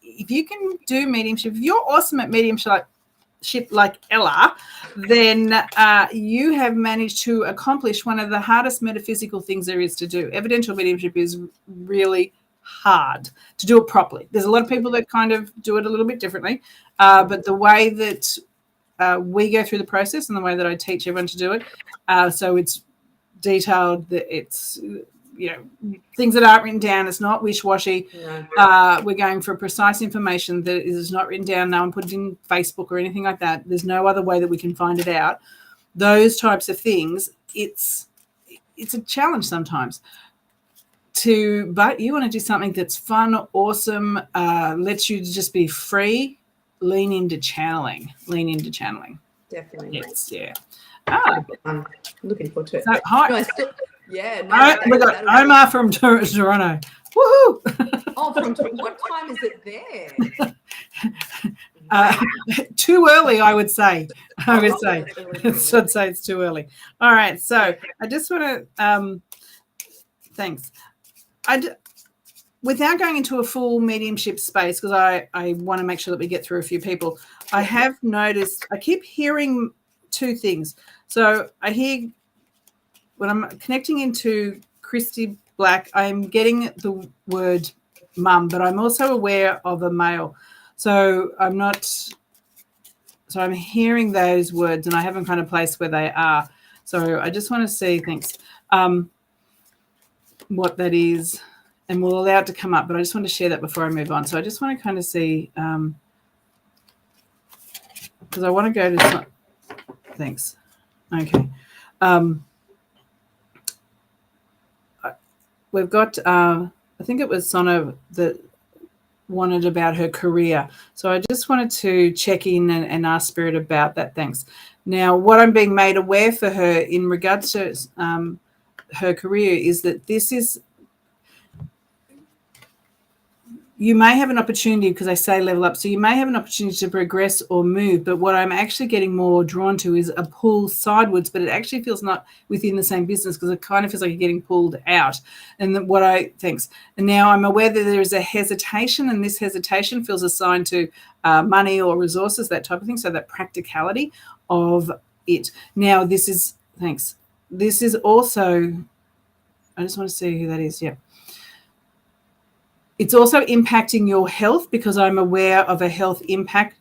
if you can do mediumship, if you're awesome at mediumship like Ella, then you have managed to accomplish one of the hardest metaphysical things there is to do. Evidential mediumship is really hard to do it properly. There's a lot of people that kind of do it a little bit differently, but the way that we go through the process and the way that I teach everyone to do it, so it's detailed, that it's things that aren't written down. It's not wish-washy. No. We're going for precise information that is not written down. No one put it in Facebook or anything like that. There's no other way that we can find it out. Those types of things, it's a challenge sometimes. But you want to do something that's fun, awesome, lets you just be free. Lean into channeling. Definitely. Yes, yeah. I'm looking forward to it. So, hi. No, we got Omar from Toronto. Woohoo! Oh, what time is it there? Too early, I would say. I'd say it's too early. All right, so I just want to thanks. Without going into a full mediumship space, because I want to make sure that we get through a few people, I have noticed, I keep hearing two things. So I hear, when I'm connecting into Christy Black, I'm getting the word mum, but I'm also aware of a male. So I'm hearing those words, and I haven't kind of placed where they are. So I just want to see, thanks, what that is. And we'll allow it to come up, but I just want to share that before I move on. So I just want to kind of see, because I want to go to thanks. Okay. We've got, I think it was Sona that wanted about her career. So I just wanted to check in and ask Spirit about that. Thanks. Now, what I'm being made aware for her in regards to her career is that this is, you may have an opportunity, because I say level up, so you may have an opportunity to progress or move, but what I'm actually getting more drawn to is a pull sidewards, but it actually feels not within the same business, because it kind of feels like you're getting pulled out. And thanks. And now I'm aware that there is a hesitation, and this hesitation feels assigned to money or resources, that type of thing, so that practicality of it. Now, this is, thanks. This is also, I just want to see who that is, yeah. It's also impacting your health, because I'm aware of a health impact.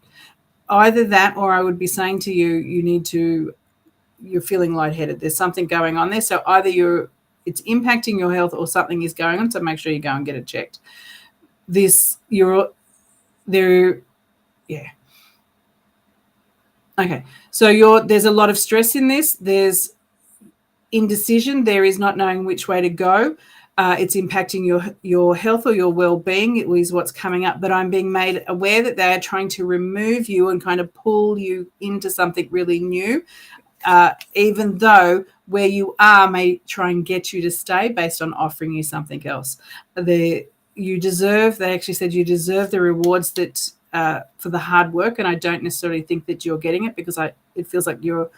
Either that, or I would be saying to you, you're feeling lightheaded. There's something going on there. So either it's impacting your health or something is going on. So make sure you go and get it checked. Yeah. Okay. So there's a lot of stress in this. There's indecision. There is not knowing which way to go. It's impacting your health or your well-being. It is what's coming up. But I'm being made aware that they are trying to remove you and kind of pull you into something really new, even though where you are may try and get you to stay based on offering you something else. They actually said you deserve the rewards that for the hard work, and I don't necessarily think that you're getting it, because it feels like you're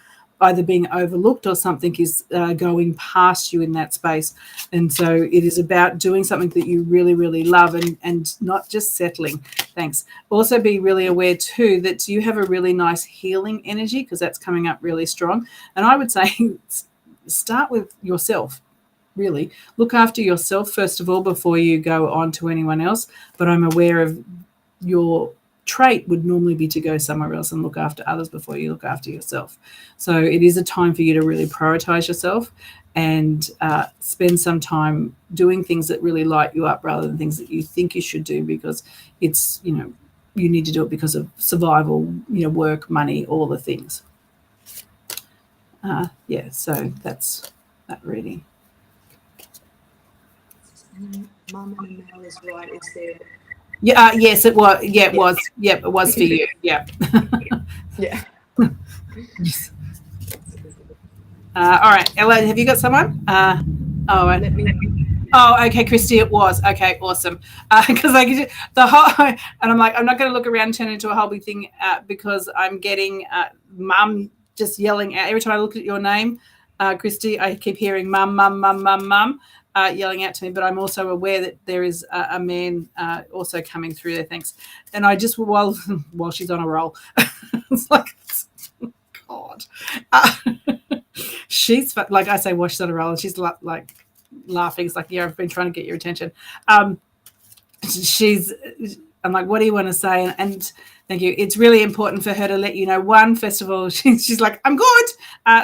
either being overlooked or something is going past you in that space. And so it is about doing something that you really, really love, and not just settling. Thanks. Also be really aware too that you have a really nice healing energy, because that's coming up really strong. And I would say start with yourself. Really look after yourself first of all before you go on to anyone else. But I'm aware of your trait would normally be to go somewhere else and look after others before you look after yourself. So it is a time for you to really prioritize yourself and spend some time doing things that really light you up, rather than things that you think you should do because it's, you need to do it because of survival, work, money, all the things. So that's that reading. Mum and Mel is right. Is there? Yeah. Yes, it was. Yeah, it was. Yep, it was for you. Yeah. Yeah. Yes. All right, Ella, have you got someone? Let me. Oh, okay, Christy, it was. Okay, awesome. Because the whole, and I'm like, I'm not going to look around and turn it into a whole big thing because I'm getting mum just yelling out every time I look at your name, Christy. I keep hearing mum, mum, mum, mum, mum. Yelling out to me, but I'm also aware that there is a man also coming through there. Thanks. And I just while she's on a roll, it's like, God, she's like I say, while she's on a roll, and she's like laughing. It's like, yeah, I've been trying to get your attention. I'm like, what do you want to say? And thank you. It's really important for her to let you know. One, first of all, she's like, I'm good.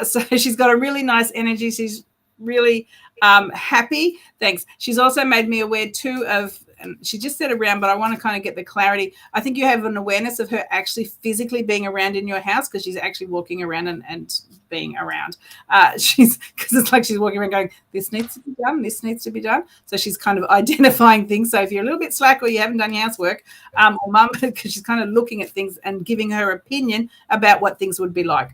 So she's got a really nice energy. She's really happy. Thanks. She's also made me aware too of, and she just said around, but I want to kind of get the clarity. I think you have an awareness of her actually physically being around in your house, because she's actually walking around and being around. Because it's like she's walking around going, this needs to be done, this needs to be done. So she's kind of identifying things. So if you're a little bit slack or you haven't done your housework, or mum, because she's kind of looking at things and giving her opinion about what things would be like.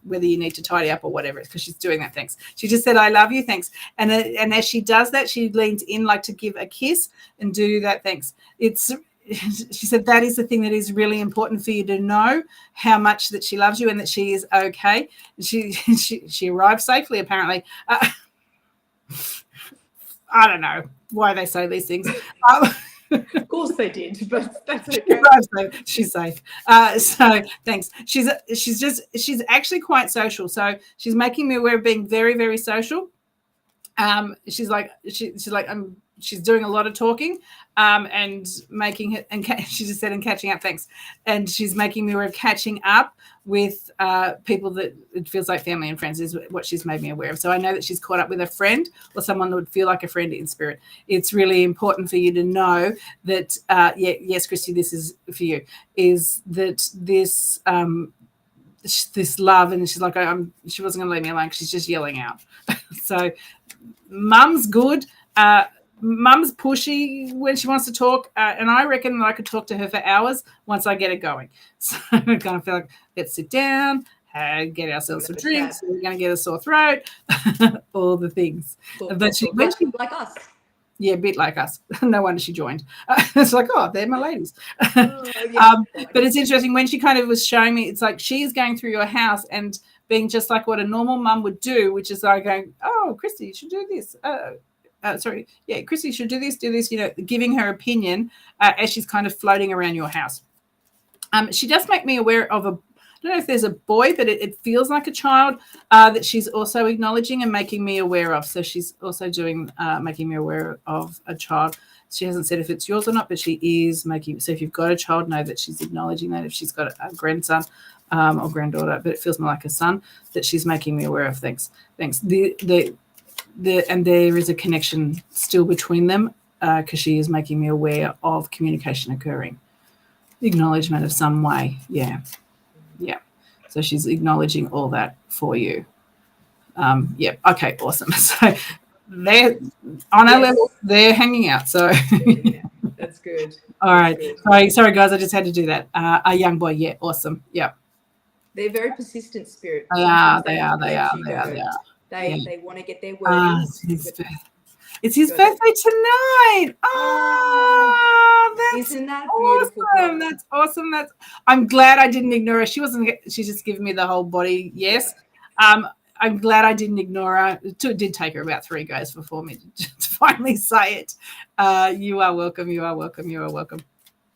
Whether you need to tidy up or whatever, because she's doing that. Thanks. She just said, I love you. Thanks. And as she does that, she leans in like to give a kiss and do that. Thanks. She said that is the thing that is really important for you to know, how much that she loves you and that she is okay. She arrived safely, apparently. I don't know why they say these things. Of course they did, but that's okay. She's safe. So thanks. She's actually quite social. So she's making me aware of being very, very social. She's doing a lot of talking, and making it, and she just said, and catching up. Thanks. And she's making me aware of catching up with people that it feels like family and friends is what she's made me aware of. So I know that she's caught up with a friend or someone that would feel like a friend in spirit. It's really important for you to know that, yes, Christy, this is for you, is that this love, and she's like, she wasn't going to leave me alone. She's just yelling out. So mum's good. Mum's pushy when she wants to talk, and I reckon that I could talk to her for hours once I get it going. So I kind of feel like, let's sit down, get ourselves some drinks. We're going to get a sore throat, all the things. But when she like us. Yeah, a bit like us. No wonder she joined. It's like, oh, they're my ladies. Yeah. But it's interesting when she kind of was showing me, it's like she's going through your house and being just like what a normal mum would do, which is like going, oh, Christy, you should do this. Christy should do this, giving her opinion as she's kind of floating around your house. She does make me aware of I don't know if there's a boy, but it feels like a child that she's also acknowledging and making me aware of. So she's also doing making me aware of a child. She hasn't said if it's yours or not, but she is making. So if you've got a child, know that she's acknowledging that. If she's got a grandson or granddaughter, but it feels more like a son, that she's making me aware of. Thanks. And there is a connection still between them because she is making me aware of communication occurring, acknowledgement of some way. Yeah. So she's acknowledging all that for you. Yeah. Okay. Awesome. So they're on our level. They're hanging out. So Yeah, that's good. All right. Sorry, guys. I just had to do that. A young boy. Yeah. Awesome. Yeah. They're very persistent spirit. They Sometimes are. They want to get their word in. It's his birthday tonight. Oh, that's isn't that beautiful? Awesome. That's awesome. I'm glad I didn't ignore her. She's just giving me the whole body yes. Yeah. I'm glad I didn't ignore her. It did take her about 3 goes for me to just finally say it. You are welcome. You are welcome. You are welcome.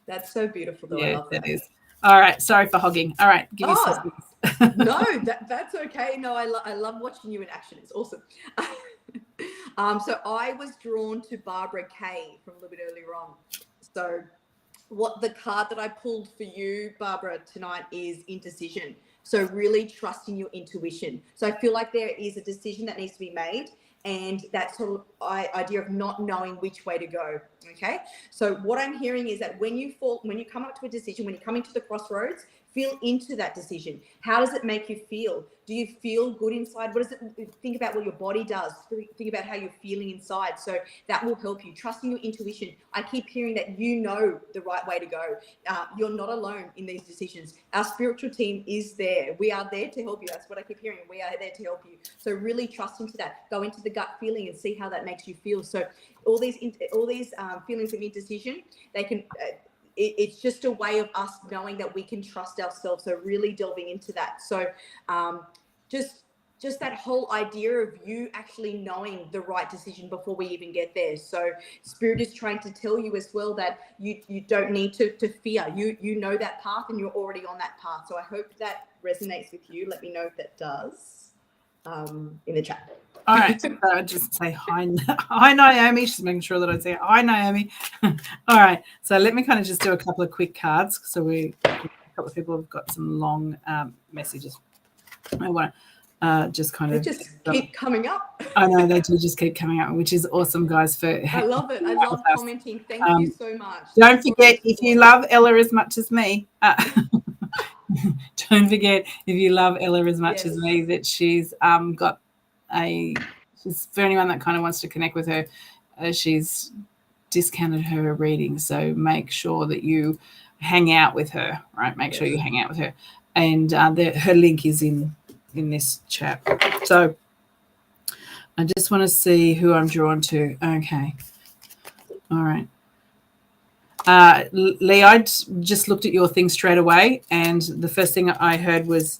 That's so beautiful, though. Yeah, I love that. Is. All right. Sorry for hogging. All right. Give me some. No, that's okay. No, I love watching you in action. It's awesome. So I was drawn to Barbara Kay from a little bit earlier on. So what the card that I pulled for you, Barbara, tonight is indecision. So really trusting your intuition. So I feel like there is a decision that needs to be made, and that sort of idea of not knowing which way to go. Okay. So what I'm hearing is that when you come up to a decision, when you're coming to the crossroads, feel into that decision. How does it make you feel? Do you feel good inside? What does it think about what your body does? Think about how you're feeling inside. So that will help you. Trusting your intuition. I keep hearing that you know the right way to go. You're not alone in these decisions. Our spiritual team is there. We are there to help you. That's what I keep hearing. We are there to help you. So really trust into that. Go into the gut feeling and see how that makes you feel. So all these feelings of indecision, they can. It's just a way of us knowing that we can trust ourselves. So really delving into that. So just that whole idea of you actually knowing the right decision before we even get there. So Spirit is trying to tell you as well that you don't need to fear. You know that path and you're already on that path. So I hope that resonates with you. Let me know if that does in the chat. All right. So I just say hi, Naomi. She's making sure that I say hi, Naomi. All right. So let me kind of just do a couple of quick cards. So a couple of people have got some long messages. I want to just kind of keep coming up. I know they do just keep coming up, which is awesome, guys. I love it. I love commenting. Thank you so much. Don't forget, if you love Ella as much as me, don't forget if you love Ella as much as me, that she's got she's for anyone that kind of wants to connect with her, she's discounted her reading. So make sure that you hang out with her, right? Make sure you hang out with her. And her link is in this chat. So I just want to see who I'm drawn to. Okay. All right. Lee, I just looked at your thing straight away, and the first thing I heard was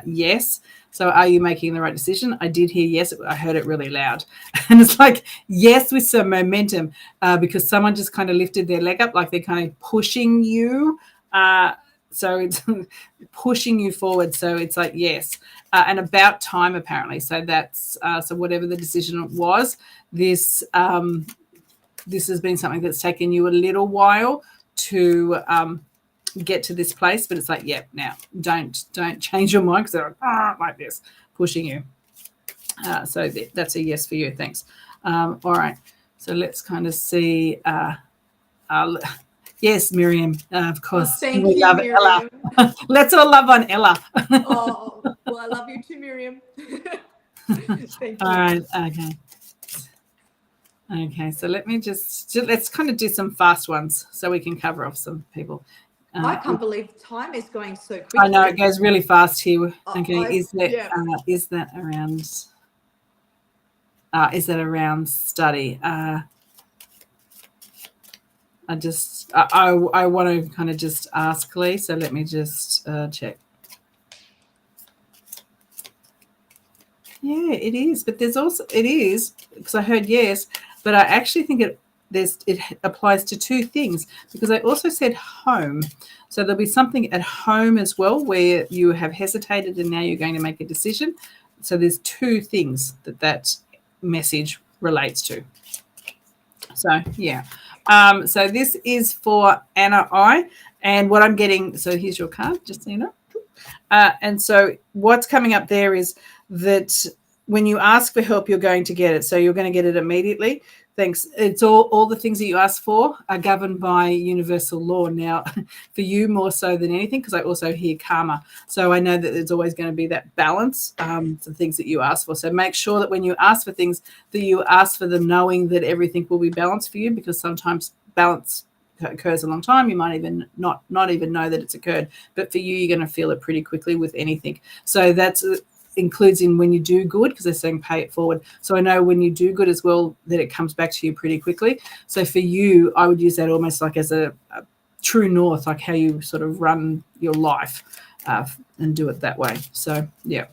yes. So are you making the right decision? I did hear yes. I heard it really loud. And it's like yes with some momentum because someone just kind of lifted their leg up, like they're kind of pushing you. So it's pushing you forward. So it's like yes. And about time, apparently. So that's so whatever the decision was, this has been something that's taken you a little while to get to this place, but it's like, yeah, now don't change your mind because they're like this, pushing you. So that's a yes for you. Thanks. All right. So let's kind of see. Yes, Miriam, of course. Thank you, love Miriam. Ella. Let's all love on Ella. Oh, well, I love you too, Miriam. Thank you. All right. Okay. Okay, so let's kind of do some fast ones so we can cover off some people. I can't believe time is going so quickly. I know it goes really fast here. Okay, is that around study? I want to kind of just ask Lee, so let me just check. Yeah, it is, but there's also because I heard yes, but I actually think it applies to 2 things, because I also said home. So there'll be something at home as well where you have hesitated and now you're going to make a decision. So there's 2 things that message relates to. So yeah. So this is for Anna I, and what I'm getting, so here's your card, just so you know. And so what's coming up there is that when you ask for help, you're going to get it. So you're going to get it immediately. Thanks. It's all the things that you ask for are governed by universal law. Now, for you more so than anything, because I also hear karma. So I know that there's always going to be that balance to things that you ask for. So make sure that when you ask for things, that you ask for them knowing that everything will be balanced for you, because sometimes balance occurs a long time. You might even not even know that it's occurred. But for you, you're going to feel it pretty quickly with anything. So that's includes in when you do good, because they're saying pay it forward. So I know when you do good as well, that it comes back to you pretty quickly. So for you, I would use that almost like as a true north, like how you sort of run your life and do it that way. So yeah.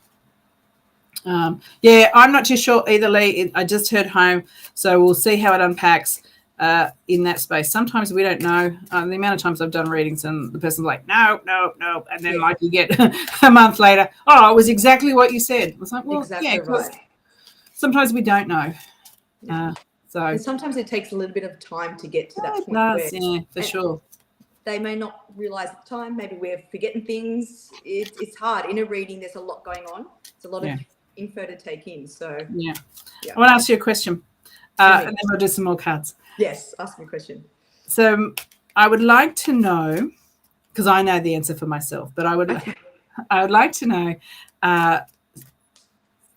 I'm not too sure either, Lee. I just heard home, so we'll see how it unpacks in that space. Sometimes we don't know. The amount of times I've done readings and the person's like, no, and then like you get a month later, oh, it was exactly what you said. It's like, well, exactly right. Sometimes we don't know. And sometimes it takes a little bit of time to get to that point. Yeah, for sure. They may not realize at the time. Maybe we're forgetting things. It's hard. In a reading, there's a lot going on. It's a lot of info to take in. So yeah. I want to ask you a question, and then we'll do some more cards. Yes, ask me a question. So I would like to know, because I know the answer for myself, but I would like to know,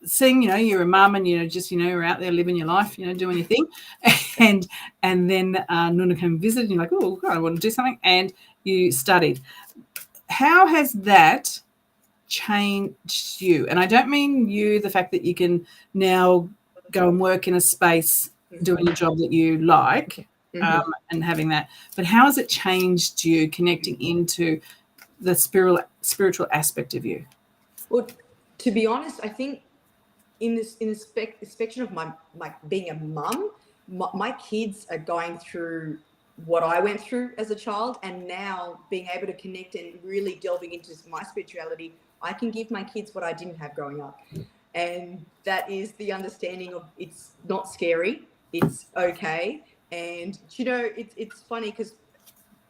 seeing, you're a mum and, you're out there living your life, doing your thing. And then Nuna came and visited and you're like, oh, God, I want to do something. And you studied. How has that changed you? And I don't mean you, the fact that you can now go and work in a space doing a job that you like and having that. But how has it changed you connecting into the spiritual aspect of you? Well, to be honest, I think in the spectrum of my being a mum, my kids are going through what I went through as a child, and now being able to connect and really delving into my spirituality, I can give my kids what I didn't have growing up. And that is the understanding of it's not scary, it's okay. And it's funny because,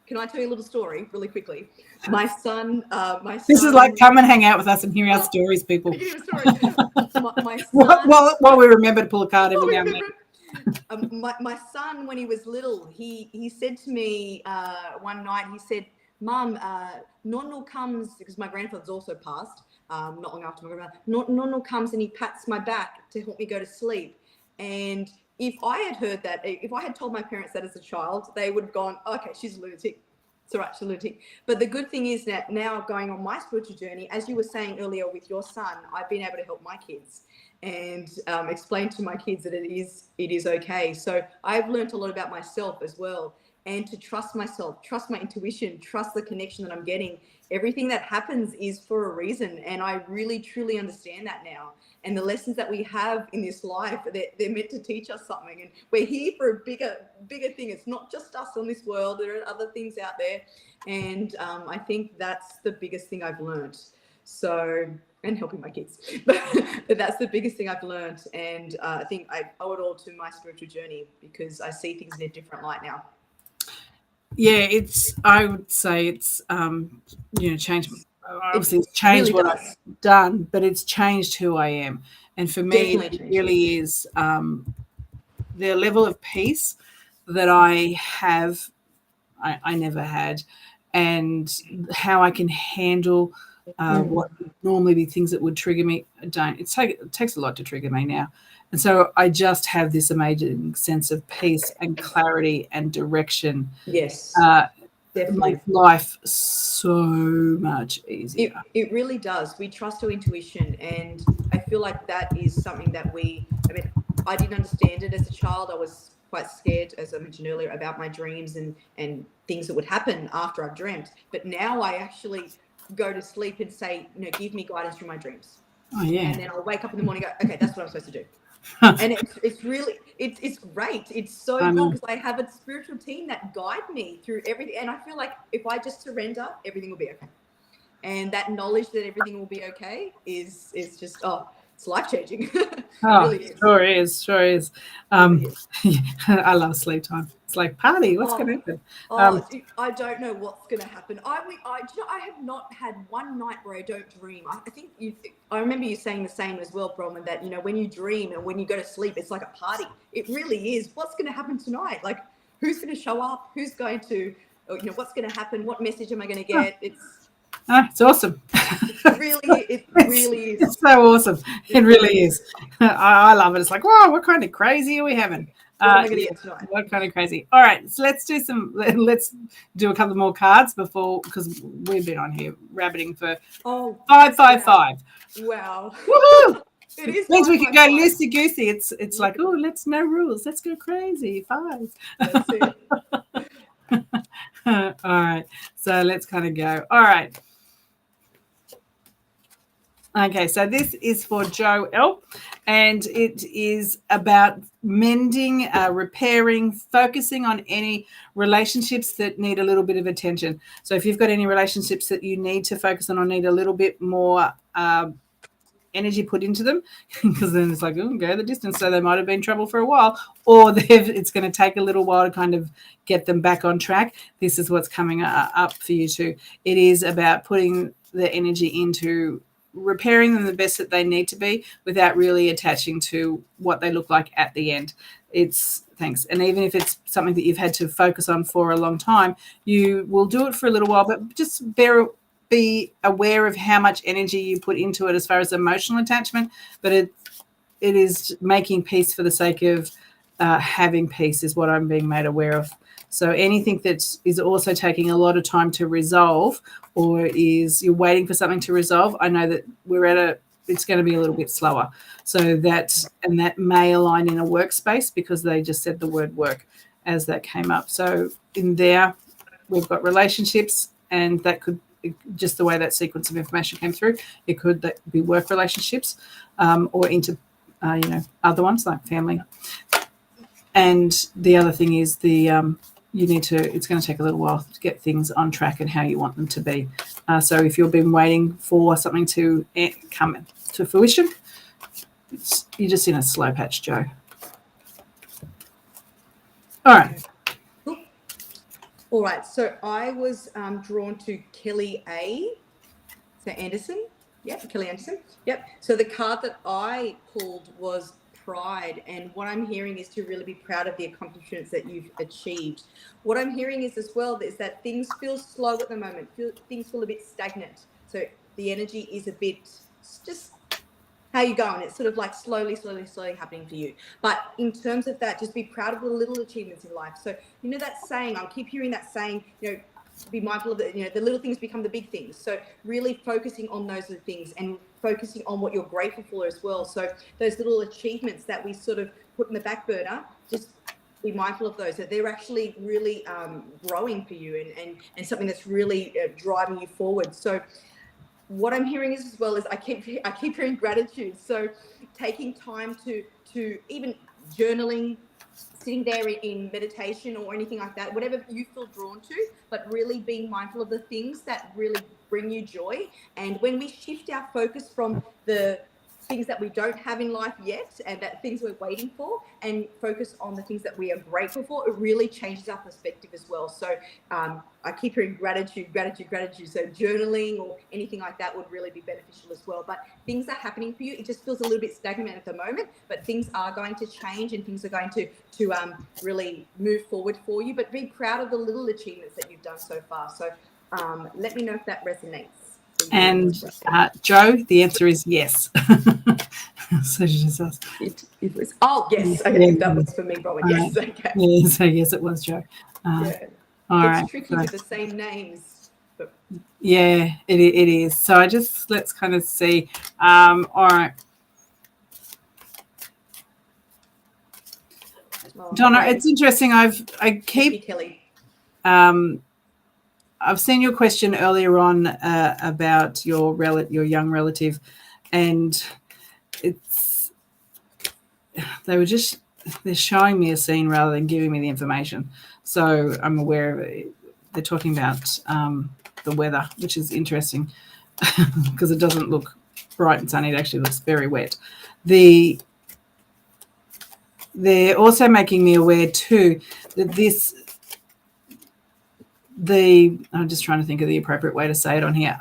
can I tell you a little story really quickly? My son. This is like, come and hang out with us and hear our stories, people. My son, while we remember to pull a card every now and then. My son, when he was little, he said to me one night, he said, Mum, Nonno comes, because my grandfather's also passed, not long after my grandfather. Nonno comes and he pats my back to help me go to sleep. And if I had heard that, if I had told my parents that as a child, they would have gone, okay, she's a lunatic. It's all right, she's a lunatic. But the good thing is that now going on my spiritual journey, as you were saying earlier with your son, I've been able to help my kids and explain to my kids that it is okay. So I've learned a lot about myself as well, and to trust myself, trust my intuition, trust the connection that I'm getting. Everything that happens is for a reason, and I really truly understand that now. And the lessons that we have in this life, they're meant to teach us something, and we're here for a bigger thing. It's not just us on this world. There are other things out there, and I think that's the biggest thing I've learned. So, and helping my kids, but that's the biggest thing I've learned, and I think I owe it all to my spiritual journey, because I see things in a different light now. Yeah, I would say it's changed. Obviously, it's changed really what I've done, but it's changed who I am. And for me, it really is the level of peace that I have, I never had, and how I can handle what would normally be things that would trigger me. It takes a lot to trigger me now. And so I just have this amazing sense of peace and clarity and direction. Yes. Definitely. Makes life so much easier. It really does. We trust our intuition, and I feel like that is something that I didn't understand it as a child. I was quite scared, as I mentioned earlier, about my dreams and things that would happen after I've dreamt. But now I actually go to sleep and say, give me guidance through my dreams. Oh, yeah. And then I'll wake up in the morning and go, okay, that's what I'm supposed to do. And it's really great. It's so good, because I have a spiritual team that guide me through everything, and I feel like if I just surrender, everything will be okay. And that knowledge that everything will be okay is just it's life-changing. Oh, Really is. sure is. Really is. I love sleep time. It's like party. What's going to happen? I don't know what's going to happen. I have not had one night where I don't dream. I think I remember you saying the same as well, Bronwyn, that, when you dream and when you go to sleep, it's like a party. It really is. What's going to happen tonight? Like, who's going to show up? Who's going to, what's going to happen? What message am I going to get? It's awesome. It really is. It's so awesome. It really is. I love it. It's like, wow, what kind of crazy are we having? What am I going to get tonight? What kind of crazy? All right, so let's do a couple more cards because we've been on here rabbiting for 555. Wow. Woohoo! It means we can go loosey goosey. It's like, oh, no rules. Let's go crazy. 5. That's it. All right, so let's kind of go. All right. Okay, so this is for Joe L, and it is about mending, repairing, focusing on any relationships that need a little bit of attention. So if you've got any relationships that you need to focus on or need a little bit more energy put into them, because then it's like, oh, go the distance. So they might have been trouble for a while, or it's going to take a little while to kind of get them back on track. This is what's coming up for you too. It is about putting the energy into repairing them the best that they need to be without really attaching to what they look like at the end. Thanks. And even if it's something that you've had to focus on for a long time, you will do it for a little while, but just be aware of how much energy you put into it as far as emotional attachment. But it is making peace for the sake of having peace is what I'm being made aware of. So anything that is also taking a lot of time to resolve, or you're waiting for something to resolve, I know that it's going to be a little bit slower. So that may align in a workspace, because they just said the word work as that came up. So in there, we've got relationships, and that could, just the way that sequence of information came through, it could be work relationships, or into other ones like family. And the other thing is it's going to take a little while to get things on track and how you want them to be. So if you've been waiting for something to come to fruition, you're just in a slow patch, Joe. All right. All right. So I was drawn to Kelly A. So Anderson. Yep. Kelly Anderson. Yep. So the card that I pulled was pride, and what I'm hearing is to really be proud of the accomplishments that you've achieved. What I'm hearing is as well is that things feel slow at the moment. Things feel a bit stagnant. So the energy is a bit just how you going. It's sort of like slowly happening for you. But in terms of that, just be proud of the little achievements in life. So that saying, I keep hearing that saying, be mindful of the little things become the big things. So really focusing on those little things and focusing on what you're grateful for as well. So those little achievements that we sort of put in the back burner, just be mindful of those, that they're actually really growing for you and something that's really driving you forward. So what I'm hearing is as well is I keep hearing gratitude. So taking time to even journaling, sitting there in meditation or anything like that, whatever you feel drawn to, but really being mindful of the things that really bring you joy. And when we shift our focus from the things that we don't have in life yet and that things we're waiting for and focus on the things that we are grateful for, it really changes our perspective as well. So I keep hearing gratitude. So journaling or anything like that would really be beneficial as well. But things are happening for you. It just feels a little bit stagnant at the moment, but things are going to change and things are going to really move forward for you. But be proud of the little achievements that you've done so far. So let me know if that resonates. And Joe, the answer is yes. So she just asked. It was. Oh yes, okay, that was for me, Bronwyn. Yes, okay. Yeah, so yes, it was Joe. Yeah. All it's right. tricky with the same names. But... Yeah, it is. So let's kind of see. All right. Donna, great. It's interesting. I keep Kelly. I've seen your question earlier on about your young relative, and they're showing me a scene rather than giving me the information. So I'm aware of it. They're talking about the weather, which is interesting because it doesn't look bright and sunny. It actually looks very wet. They're also making me aware too that I'm just trying to think of the appropriate way to say it on here.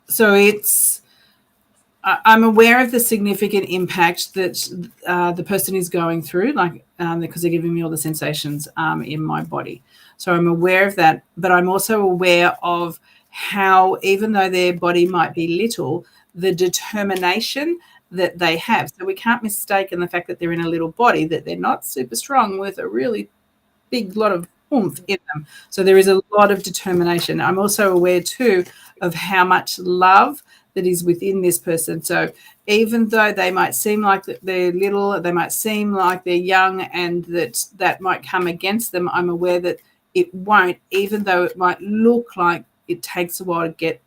So I'm aware of the significant impact that the person is going through, because they're giving me all the sensations in my body. So I'm aware of that, but I'm also aware of how, even though their body might be little, the determination that they have. So we can't mistake in the fact that they're in a little body, that they're not super strong with a really big lot of oomph in them. So there is a lot of determination. I'm also aware too of how much love that is within this person. So even though they might seem like they're little, they might seem like they're young, and that might come against them, I'm aware that it won't, even though it might look like it takes a while to get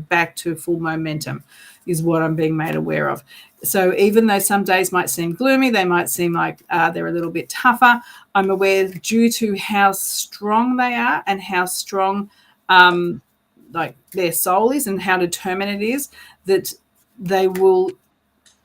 back to full momentum, is what I'm being made aware of. So even though some days might seem gloomy, they might seem like they're a little bit tougher, I'm aware, due to how strong they are and how strong like their soul is and how determined it is, that they will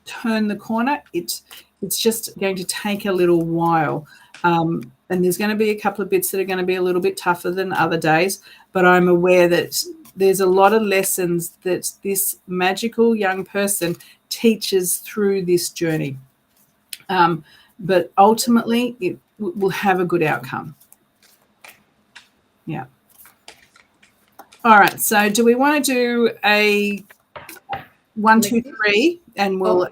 turn the corner. It's just going to take a little while. And there's going to be a couple of bits that are going to be a little bit tougher than other days, but I'm aware that there's a lot of lessons that this magical young person teaches through this journey. But ultimately, it will have a good outcome. Yeah. All right. So do we want to do a 1, 2, 3, and we'll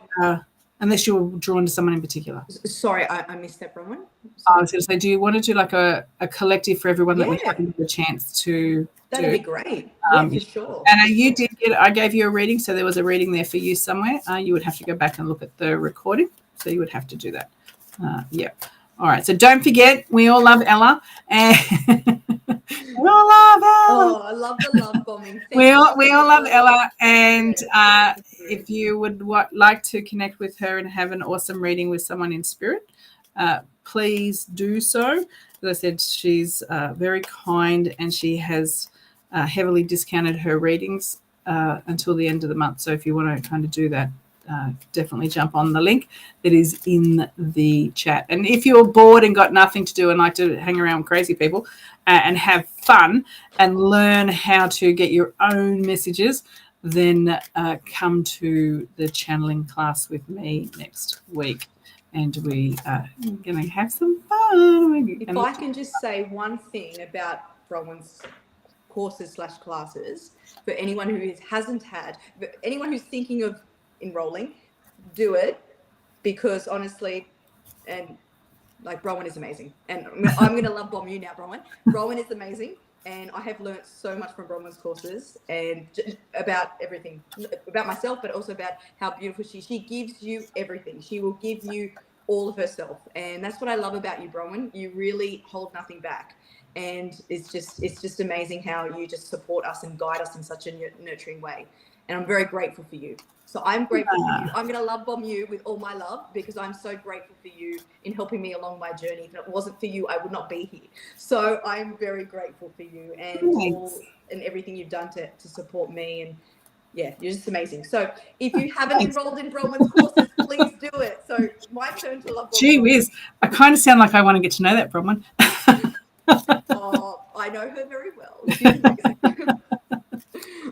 unless you're drawn to someone in particular. Sorry, I missed that, Bronwyn. I was going to say, do you want to do like a collective for everyone that we haven't had a chance to That'd be great. For sure. And I gave you a reading, so there was a reading there for you somewhere. You would have to go back and look at the recording, so you would have to do that. Yeah. All right. So don't forget, we all love Ella. And we all love Ella. Oh, I love the love bombing. we all love Ella. And if you would like to connect with her and have an awesome reading with someone in spirit, please do so. As I said, she's very kind, and she has heavily discounted her readings until the end of the month. So if you want to kind of do that, definitely jump on the link that is in the chat. And if you're bored and got nothing to do and like to hang around with crazy people and have fun and learn how to get your own messages, then come to the channeling class with me next week. And we are going to have some fun. If I can just say one thing about Bronwyn's courses/classes, for anyone who hasn't had, anyone who's thinking of enrolling, do it, because honestly, and like Bronwyn is amazing, and I'm going to love bomb you now, Bronwyn. Bronwyn is amazing, and I have learned so much from Bronwyn's courses, and about everything, about myself, but also about how beautiful she gives you everything. She will give you all of herself, and that's what I love about you, Bronwyn. You really hold nothing back, and it's just amazing how you just support us and guide us in such a nurturing way, and I'm very grateful for you. So I'm grateful for you. I'm going to love bomb you with all my love, because I'm so grateful for you in helping me along my journey. If it wasn't for you, I would not be here. So I'm very grateful for you and everything you've done to support me. And yeah, you're just amazing. So if you haven't enrolled in Bronwyn's courses, please do it. So my turn to love bomb. Gee whiz, I kind of sound like I want to get to know that Bronwyn. Oh, I know her very well. She's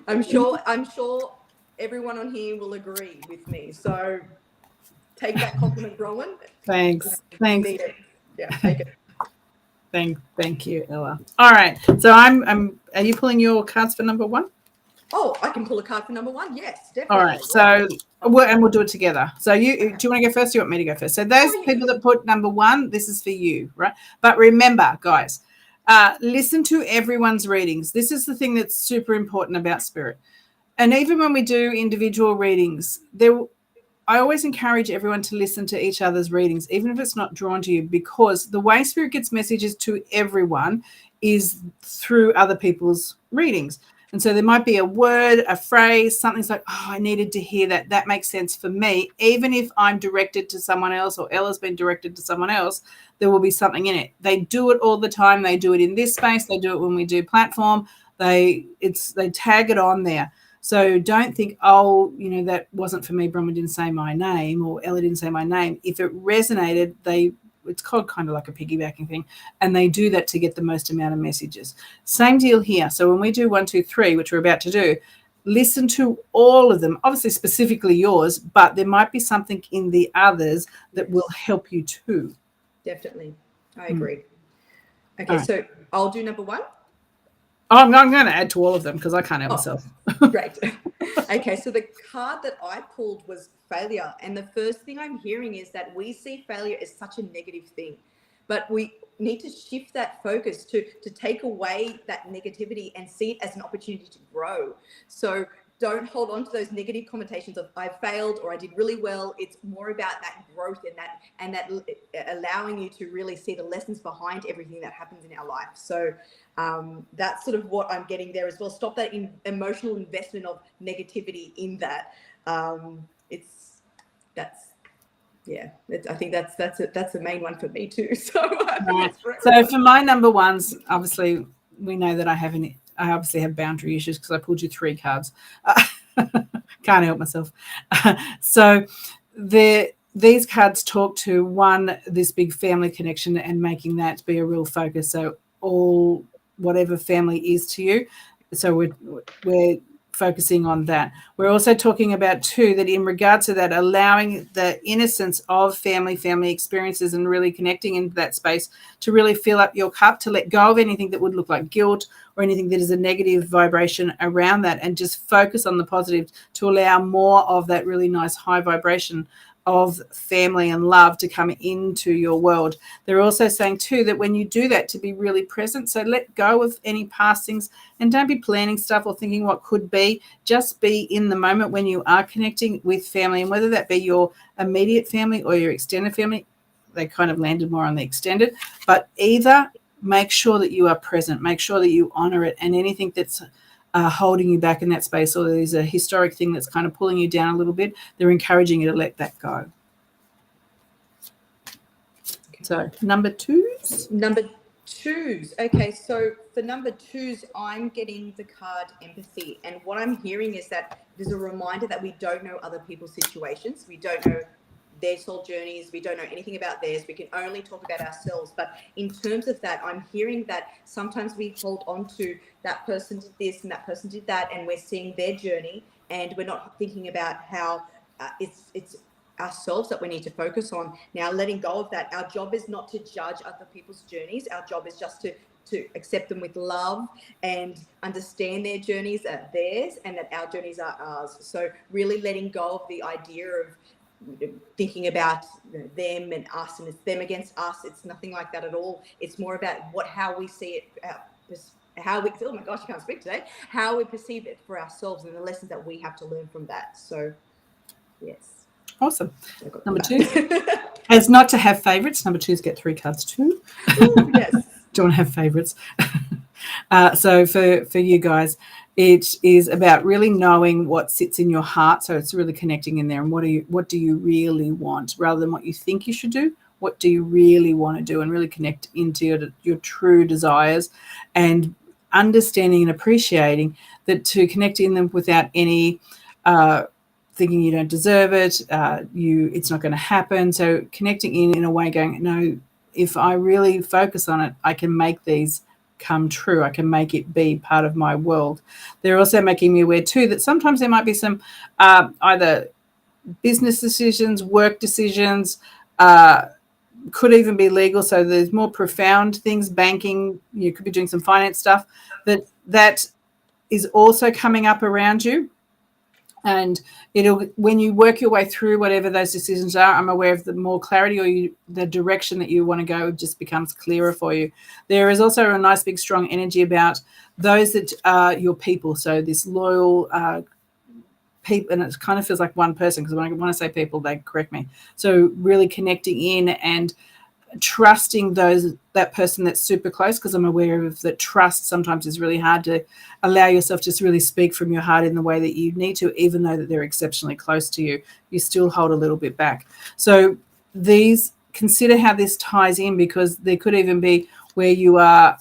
amazing. I'm sure everyone on here will agree with me. So take that compliment, Bronwyn. Thanks. Need it. Yeah, take it. Thank you, Ella. All right. So I'm are you pulling your cards for number 1? Oh, I can pull a card for number 1. Yes, definitely. All right. So we'll do it together. So do you want to go first? Or you want me to go first? So those people that put number 1, this is for you, right? But remember, guys, listen to everyone's readings. This is the thing that's super important about spirit. And even when we do individual readings, I always encourage everyone to listen to each other's readings, even if it's not drawn to you, because the way spirit gets messages to everyone is through other people's readings. And so there might be a word, a phrase, something's like, oh, I needed to hear that. That makes sense for me. Even if I'm directed to someone else or Ella's been directed to someone else, there will be something in it. They do it all the time. They do it in this space. They do it when we do platform. They tag it on there. So don't think, oh, that wasn't for me. Bronwyn didn't say my name or Ella didn't say my name. If it resonated, it's called kind of like a piggybacking thing, and they do that to get the most amount of messages. Same deal here. So when we do 1, 2, 3, which we're about to do, listen to all of them, obviously specifically yours, but there might be something in the others that will help you too. Definitely. I agree. Okay, right. So I'll do number 1. Oh, I'm going to add to all of them because I can't help myself. Great. Okay, so the card that I pulled was failure. And the first thing I'm hearing is that we see failure as such a negative thing. But we need to shift that focus to take away that negativity and see it as an opportunity to grow. So don't hold on to those negative connotations of I failed or I did really well. It's more about that growth and that allowing you to really see the lessons behind everything that happens in our life. So that's sort of what I'm getting there as well. Stop that emotional investment of negativity in that. I think that's the main one for me too. So so for my number ones, obviously we know that I obviously have boundary issues because I pulled you 3 cards. Can't help myself. So these cards talk to this big family connection and making that be a real focus. So whatever family is to you. So we're focusing on that. We're also talking about 2, that in regards to that, allowing the innocence of family experiences and really connecting into that space to really fill up your cup, to let go of anything that would look like guilt or anything that is a negative vibration around that, and just focus on the positive to allow more of that really nice high vibration of family and love to come into your world. They're also saying too that when you do that, to be really present. So let go of any past things and don't be planning stuff or thinking what could be. Just be in the moment when you are connecting with family, and whether that be your immediate family or your extended family. They kind of landed more on the extended, but either make sure that you are present, make sure that you honor it, and anything that's holding you back in that space, or there's a historic thing that's kind of pulling you down a little bit, they're encouraging you to let that go. So number 2s. Okay, so for number 2s, I'm getting the card empathy, and what I'm hearing is that there's a reminder that we don't know other people's situations, we don't know their soul journeys, we don't know anything about theirs, we can only talk about ourselves. But in terms of that, I'm hearing that sometimes we hold on to that person did this and that person did that, and we're seeing their journey, and we're not thinking about how it's ourselves that we need to focus on. Now, letting go of that, our job is not to judge other people's journeys. Our job is just to accept them with love and understand their journeys are theirs and that our journeys are ours. So really letting go of the idea of thinking about them and us, and it's them against us. It's nothing like that at all. It's more about how we see it, oh my gosh, I can't speak today, how we perceive it for ourselves and the lessons that we have to learn from that. So yes. Awesome. Number 2 as not to have favorites. Number 2s get 3 cards too. Ooh, yes. Don't have favorites. So for you guys, it is about really knowing what sits in your heart. So it's really connecting in there, and what do you really want, rather than what you think you should do. What do you really want to do, and really connect into your true desires, and understanding and appreciating that, to connect in them without any thinking you don't deserve it, it's not going to happen. So connecting in a way, going, no, if I really focus on it, I can make these come true. I can make it be part of my world. They're also making me aware too that sometimes there might be some either business decisions, work decisions, could even be legal. So there's more profound things, banking, you could be doing some finance stuff that is also coming up around you. And when you work your way through whatever those decisions are, I'm aware of the more clarity, or the direction that you want to go just becomes clearer for you. There is also a nice big strong energy about those that are your people. So this loyal people, and it kind of feels like one person, because when I say people, they correct me. So really connecting in and trusting that person that's super close, because I'm aware of that trust sometimes is really hard to allow yourself to really speak from your heart in the way that you need to, even though that they're exceptionally close to you. You still hold a little bit back. So consider how this ties in, because there could even be where you are,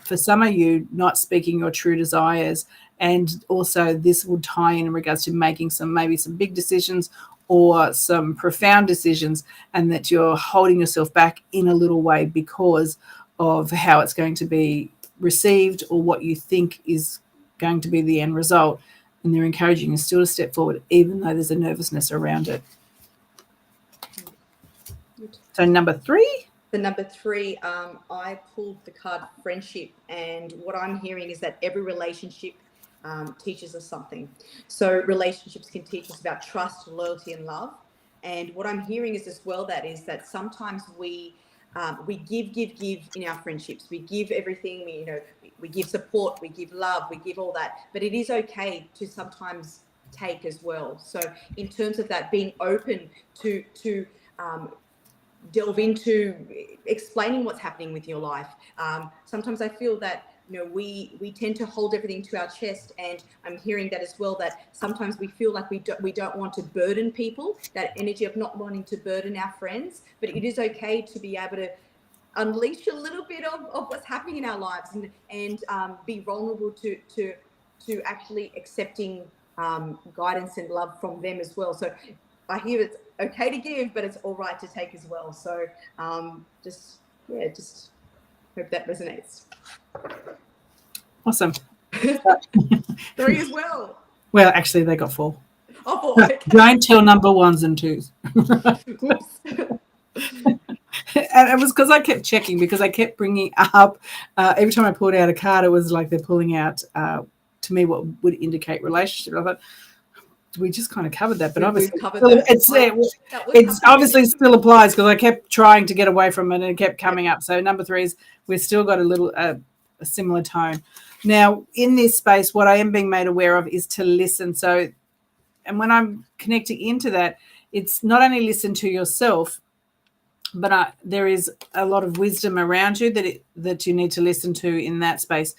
for some of you, not speaking your true desires. And also this would tie in regards to making maybe some big decisions or some profound decisions, and that you're holding yourself back in a little way because of how it's going to be received or what you think is going to be the end result. And they're encouraging you still to step forward, even though there's a nervousness around it. So number 3. The number 3, I pulled the card friendship, and what I'm hearing is that every relationship teaches us something. So relationships can teach us about trust, loyalty, and love. And what I'm hearing is as well that sometimes we give in our friendships. We give everything. We give support. We give love. We give all that. But it is okay to sometimes take as well. So in terms of that, being open to delve into explaining what's happening with your life. Sometimes I feel that we tend to hold everything to our chest, and I'm hearing that as well, that sometimes we feel like we don't want to burden people, that energy of not wanting to burden our friends, but it is okay to be able to unleash a little bit of what's happening in our lives, and be vulnerable to actually accepting guidance and love from them as well. So I hear it's okay to give, but it's all right to take as well. So just hope that resonates. Awesome. 3 as well. Well, actually, they got 4. Oh, boy. Okay. Don't tell number 1s and 2s. And it was because I kept checking, because I kept bringing up, every time I pulled out a card, it was like they're pulling out, to me, what would indicate relationship. I thought, we just kind of covered that, but obviously it's obviously still applies, because I kept trying to get away from it and it kept coming up. So number 3 is we've still got a little a similar tone. Now in this space, what I am being made aware of is to listen. So, and when I'm connecting into that, it's not only listen to yourself, but there is a lot of wisdom around you that you need to listen to in that space,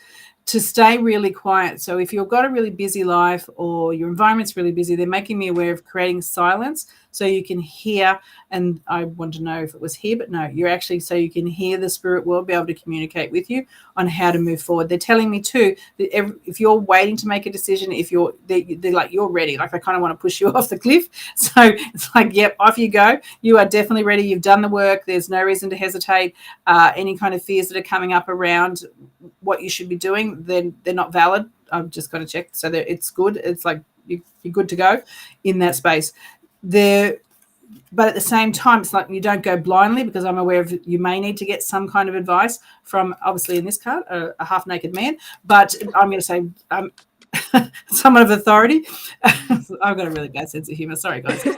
to stay really quiet. So if you've got a really busy life or your environment's really busy, they're making me aware of creating silence so you can hear. And I want to know if it was here, but no, you're actually, so you can hear the spirit world be able to communicate with you on how to move forward. They're telling me too that if you're waiting to make a decision, they're like, you're ready, like they kind of want to push you off the cliff. So it's like, yep, off you go. You are definitely ready. You've done the work. There's no reason to hesitate. Any kind of fears that are coming up around what you should be doing, then they're not valid. I've just got to check. So that it's good. It's like you're good to go in that space. But at the same time, it's like you don't go blindly, because I'm aware of you may need to get some kind of advice from, obviously in this card, a half-naked man. But I'm going to say someone of authority. I've got a really bad sense of humor. Sorry, guys. So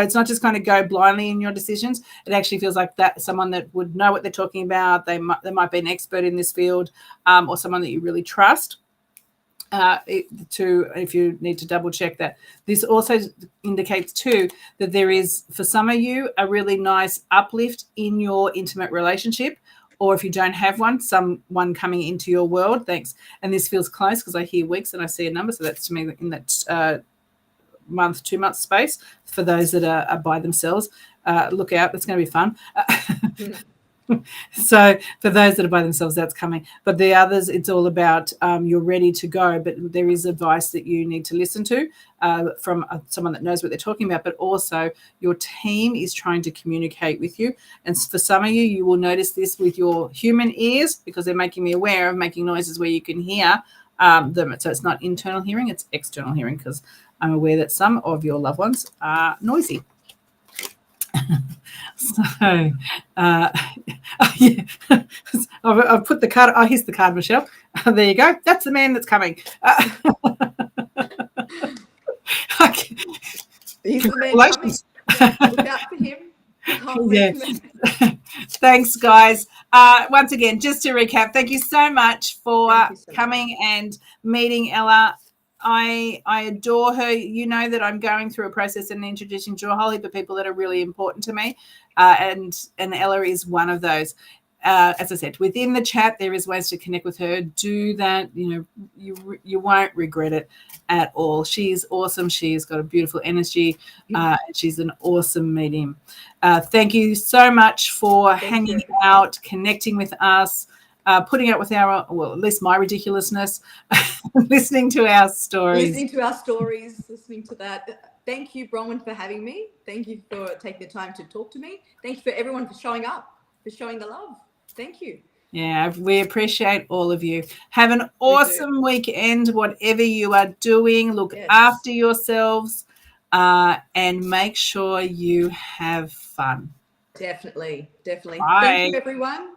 it's not just kind of go blindly in your decisions. It actually feels like that someone that would know what they're talking about. They might be an expert in this field, or someone that you really trust. If you need to double check that. This also indicates too that there is, for some of you, a really nice uplift in your intimate relationship, or if you don't have one, someone coming into your world. Thanks. And this feels close because I hear weeks and I see a number, so that's to me in that month, 2 month space. For those that are by themselves, look out, it's going to be fun. So for those that are by themselves, that's coming. But the others, it's all about you're ready to go, but there is advice that you need to listen to from someone that knows what they're talking about, but also your team is trying to communicate with you. And for some of you, you will notice this with your human ears, because they're making me aware of making noises where you can hear them. So it's not internal hearing, it's external hearing, because I'm aware that some of your loved ones are noisy. So, yeah. I've put the card. Oh, here's the card, Michelle. There you go. That's the man that's coming. He's the man coming. Look out for him. Yeah. Thanks, guys. Once again, just to recap, thank you so much for coming and meeting Ella. I adore her. You know that I'm going through a process and introducing to a whole heap of people that are really important to me, and Ella is one of those. As I said, within the chat there is ways to connect with her. Do that. You won't regret it at all. She's awesome. She's got a beautiful energy. She's an awesome medium. Thank you so much for hanging out, connecting with us. Putting up with our, well, at least my ridiculousness, listening to our stories. Listening to that. Thank you, Bronwyn, for having me. Thank you for taking the time to talk to me. Thank you for everyone for showing up, for showing the love. Thank you. Yeah, we appreciate all of you. Have an awesome weekend, whatever you are doing. Look after yourselves and make sure you have fun. Definitely. Bye. Thank you, everyone.